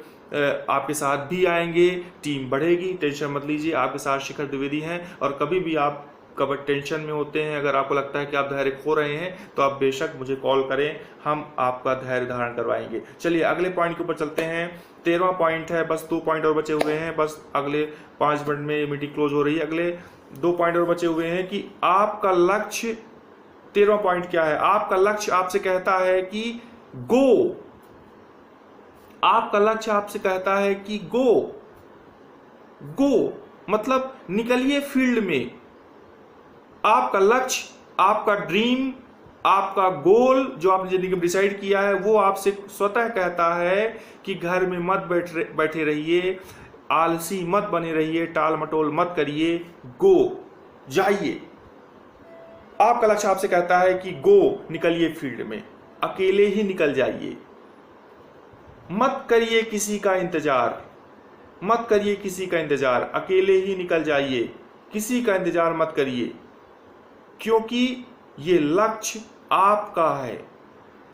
आपके साथ भी आएंगे, टीम बढ़ेगी, टेंशन मत लीजिए। आपके साथ शिखर द्विवेदी हैं, और कभी भी आप कभी टेंशन में होते हैं, अगर आपको लगता है कि आप धैर्य खो रहे हैं, तो आप बेशक मुझे कॉल करें, हम आपका धैर्य धारण करवाएंगे। चलिए अगले पॉइंट के ऊपर चलते हैं। 13वां पॉइंट है, बस 2 पॉइंट और बचे हुए हैं, बस अगले 5 मिनट में मीटिंग क्लोज हो रही है। अगले 2 पॉइंट और बचे हुए हैं कि आपका लक्ष्य, 13वां पॉइंट क्या है? आपका लक्ष्य आपसे कहता है कि गो। आपका लक्ष्य आपसे कहता है कि गो मतलब निकलिए फील्ड में। आपका लक्ष्य, आपका ड्रीम, आपका गोल जो आपने जिंदगी में डिसाइड किया है, वो आपसे स्वतः कहता है कि घर में मत बैठे रहिए, आलसी मत बने रहिए, टाल मटोल मत करिए, गो, जाइए। आपका लक्ष्य आपसे कहता है कि गो, निकलिए फील्ड में, अकेले ही निकल जाइए, मत करिए किसी का इंतजार, अकेले ही निकल जाइए, किसी का इंतजार मत करिए, क्योंकि ये लक्ष्य आपका है,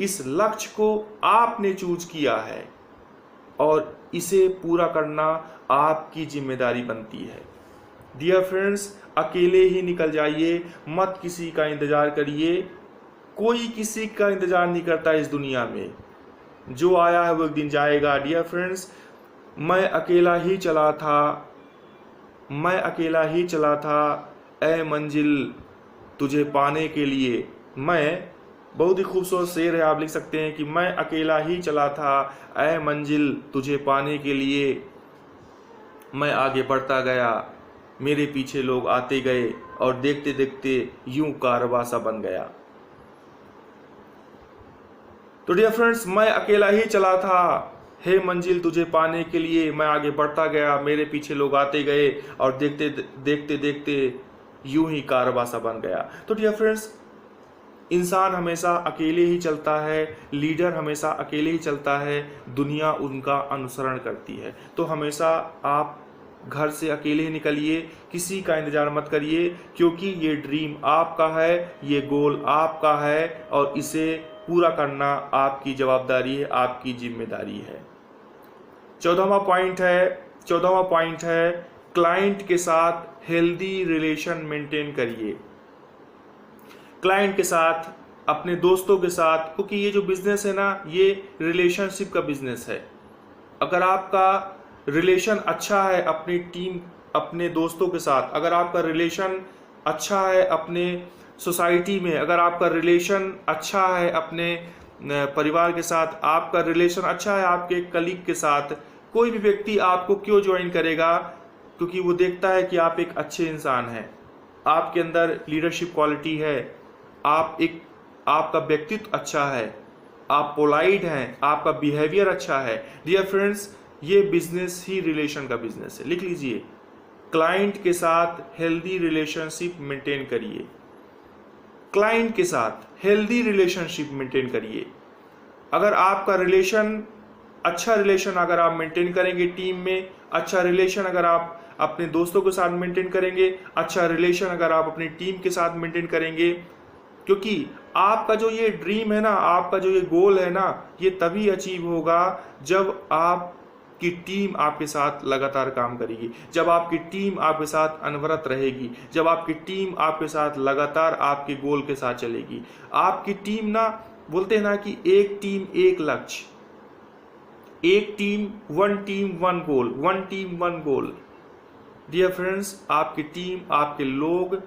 इस लक्ष्य को आपने चूज किया है, और इसे पूरा करना आपकी जिम्मेदारी बनती है। डियर फ्रेंड्स, अकेले ही निकल जाइए, मत किसी का इंतजार करिए। कोई किसी का इंतजार नहीं करता इस दुनिया में, जो आया है वो एक दिन जाएगा। डियर फ्रेंड्स, मैं अकेला ही चला था, ऐ मंजिल तुझे पाने के लिए, मैं बहुत ही खूबसूरत शेर है। आप लिख सकते हैं कि मैं अकेला ही चला था ऐ मंजिल तुझे पाने के लिए, मैं आगे बढ़ता गया मेरे पीछे लोग आते गए, और देखते देखते यूं कारवां सा बन गया। तो डियर फ्रेंड्स, मैं अकेला ही चला था हे मंजिल तुझे पाने के लिए, मैं आगे बढ़ता गया मेरे पीछे लोग आते गए, और देखते देखते देखते यूं ही कारवां सा बन गया। तो डियर फ्रेंड्स, इंसान हमेशा अकेले ही चलता है, लीडर हमेशा अकेले ही चलता है, दुनिया उनका अनुसरण करती है। तो हमेशा आप घर से अकेले ही निकलिए, किसी का इंतजार मत करिए, क्योंकि ये ड्रीम आपका है, ये गोल आपका है, और इसे पूरा करना आपकी जवाबदारी है, आपकी जिम्मेदारी है। 14वां पॉइंट है क्लाइंट के साथ हेल्दी रिलेशन मेंटेन करिए। क्लाइंट के साथ, अपने दोस्तों के साथ, क्योंकि ये जो बिजनेस है ना, ये रिलेशनशिप का बिजनेस है। अगर आपका रिलेशन अच्छा है अपनी टीम, अपने दोस्तों के साथ, अगर आपका रिलेशन अच्छा है अपने सोसाइटी में, अगर आपका रिलेशन अच्छा है अपने परिवार के साथ, आपका रिलेशन अच्छा है आपके कलीग के साथ, कोई भी व्यक्ति आपको क्यों ज्वाइन करेगा? क्योंकि वो देखता है कि आप एक अच्छे इंसान हैं, आपके अंदर लीडरशिप क्वालिटी है, आपका व्यक्तित्व अच्छा है, आप पोलाइट हैं, आपका बिहेवियर अच्छा है। डियर फ्रेंड्स, ये बिजनेस ही रिलेशन का बिजनेस है। लिख लीजिए, क्लाइंट के साथ हेल्दी रिलेशनशिप मेंटेन करिए। क्लाइंट के साथ हेल्दी रिलेशनशिप मेंटेन करिए। अगर आपका अच्छा रिलेशन अगर आप मेंटेन करेंगे टीम में, अच्छा रिलेशन अगर आप अपने दोस्तों के साथ मेंटेन करेंगे, अच्छा रिलेशन अगर आप अपनी टीम के साथ मेंटेन करेंगे, क्योंकि आपका जो ये ड्रीम है ना, आपका जो ये गोल है ना, ये तभी अचीव होगा जब आपकी टीम आपके साथ लगातार काम करेगी, जब आपकी टीम आपके साथ अनवरत रहेगी, जब आपकी टीम आपके साथ लगातार आपके गोल के साथ चलेगी। आपकी टीम ना, बोलते हैं ना कि एक टीम एक लक्ष्य, एक team one goal, one team one goal. Dear friends, आपकी टीम, आपके लोग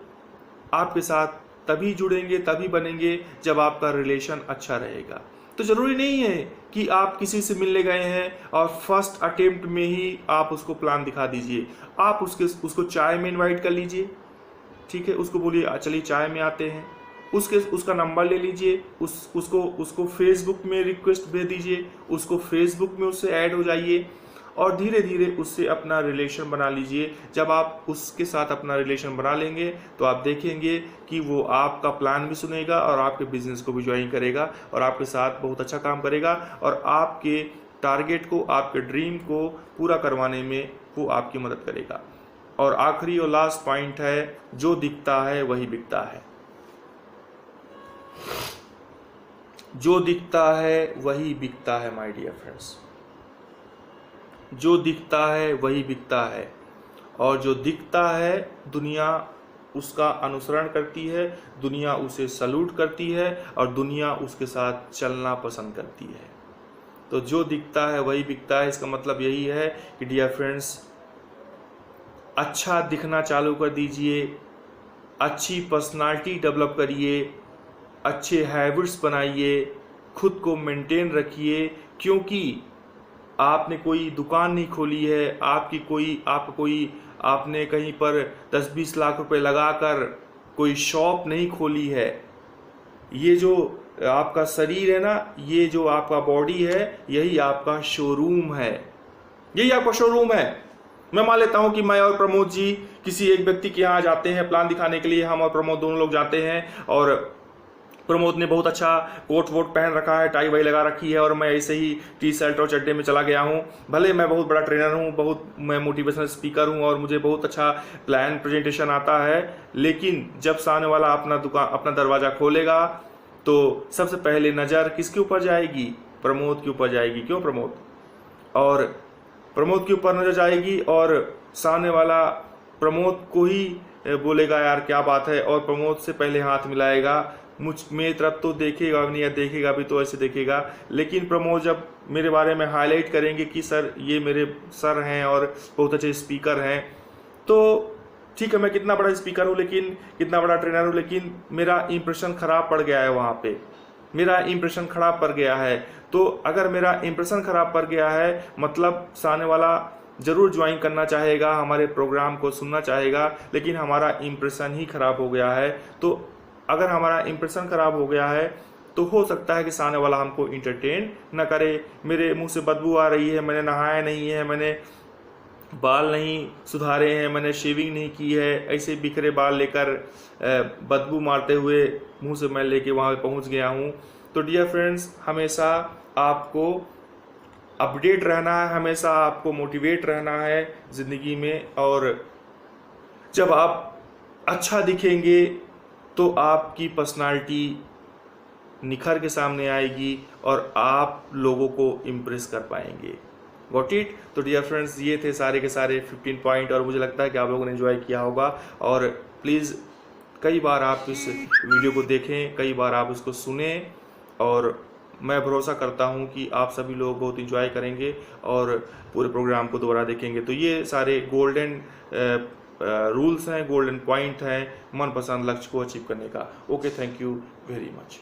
आपके साथ तभी जुड़ेंगे, तभी बनेंगे जब आपका रिलेशन अच्छा रहेगा। तो जरूरी नहीं है कि आप किसी से मिलने गए हैं और फर्स्ट अटेम्प्ट में ही आप उसको प्लान दिखा दीजिए। आप उसको चाय में इनवाइट कर लीजिए, ठीक है, उसको बोलिए चलिए चाय में आते हैं, उसका नंबर ले लीजिए, उसको फेसबुक में रिक्वेस्ट भेज दीजिए, उसको फेसबुक में उससे ऐड हो जाइए, और धीरे धीरे उससे अपना रिलेशन बना लीजिए। जब आप उसके साथ अपना रिलेशन बना लेंगे तो आप देखेंगे कि वो आपका प्लान भी सुनेगा और आपके बिजनेस को भी ज्वाइन करेगा और आपके साथ बहुत अच्छा काम करेगा, और आपके टारगेट को, आपके ड्रीम को पूरा करवाने में वो आपकी मदद करेगा। और आखिरी और लास्ट पॉइंट है, जो दिखता है वही बिकता है। जो दिखता है वही बिकता है माय डियर फ्रेंड्स, जो दिखता है वही बिकता है, और जो दिखता है दुनिया उसका अनुसरण करती है, दुनिया उसे सल्यूट करती है, और दुनिया उसके साथ चलना पसंद करती है। तो जो दिखता है वही बिकता है, इसका मतलब यही है कि डियर फ्रेंड्स, अच्छा दिखना चालू कर दीजिए, अच्छी पर्सनालिटी डेवलप करिए, अच्छे हैबिट्स बनाइए, खुद को मेंटेन रखिए, क्योंकि आपने कोई दुकान नहीं खोली है, आपने कहीं पर 10-20 लाख रुपए लगाकर कोई शॉप नहीं खोली है। ये जो आपका शरीर है ना, ये जो आपका बॉडी है, यही आपका शोरूम है, यही आपका शोरूम है। मैं मान लेता हूं कि मैं और प्रमोद जी किसी एक व्यक्ति के यहाँ जाते हैं प्लान दिखाने के लिए, हम और प्रमोद दोनों लोग जाते हैं, और प्रमोद ने बहुत अच्छा कोट वोट पहन रखा है, टाई वाई लगा रखी है, और मैं ऐसे ही टी शर्ट और चड्डे में चला गया हूँ। भले मैं बहुत बड़ा ट्रेनर हूँ, मैं मोटिवेशनल स्पीकर हूँ, और मुझे बहुत अच्छा प्लान प्रेजेंटेशन आता है, लेकिन जब सामने वाला अपना दरवाज़ा खोलेगा तो सबसे पहले नज़र किसके ऊपर जाएगी? प्रमोद के ऊपर जाएगी। क्यों प्रमोद? और प्रमोद के ऊपर नज़र जाएगी, और सामने वाला प्रमोद को ही बोलेगा यार क्या बात है, और प्रमोद से पहले हाथ मिलाएगा। मेरी तरफ तो देखेगा नहीं, या देखेगा भी तो ऐसे देखेगा, लेकिन प्रमोद जब मेरे बारे में हाईलाइट करेंगे कि सर ये मेरे सर हैं और बहुत अच्छे स्पीकर हैं, तो ठीक है मैं कितना बड़ा स्पीकर हूँ, लेकिन कितना बड़ा ट्रेनर हूँ, लेकिन मेरा इंप्रेशन ख़राब पड़ गया है वहाँ पे। मेरा इंप्रेशन खराब पड़ गया है। तो अगर मेरा इंप्रेशन खराब पड़ गया है मतलब सामने वाला ज़रूर ज्वाइन करना चाहेगा, हमारे प्रोग्राम को सुनना चाहेगा, लेकिन हमारा इंप्रेशन ही खराब हो गया है। तो अगर हमारा इंप्रेशन खराब हो गया है तो हो सकता है कि सामने वाला हमको इंटरटेन न करे। मेरे मुंह से बदबू आ रही है, मैंने नहाया नहीं है, मैंने बाल नहीं सुधारे हैं, मैंने शेविंग नहीं की है, ऐसे बिखरे बाल लेकर बदबू मारते हुए मुंह से मैं लेके वहाँ पे पहुँच गया हूँ। तो डियर फ्रेंड्स, हमेशा आपको अपडेट रहना है, हमेशा आपको मोटिवेट रहना है ज़िंदगी में। और जब आप अच्छा दिखेंगे तो आपकी पर्सनालिटी निखर के सामने आएगी और आप लोगों को इम्प्रेस कर पाएंगे। Got it? तो डियर फ्रेंड्स, ये थे सारे के सारे 15 पॉइंट और मुझे लगता है कि आप लोगों ने एंजॉय किया होगा। और प्लीज़ कई बार आप इस वीडियो को देखें, कई बार आप इसको सुने, और मैं भरोसा करता हूँ कि आप सभी लोग बहुत इंजॉय करेंगे और पूरे प्रोग्राम को दोबारा देखेंगे। तो ये सारे गोल्डन रूल्स हैं, गोल्डन पॉइंट हैं मनपसंद लक्ष्य को अचीव करने का। Okay, thank you very much.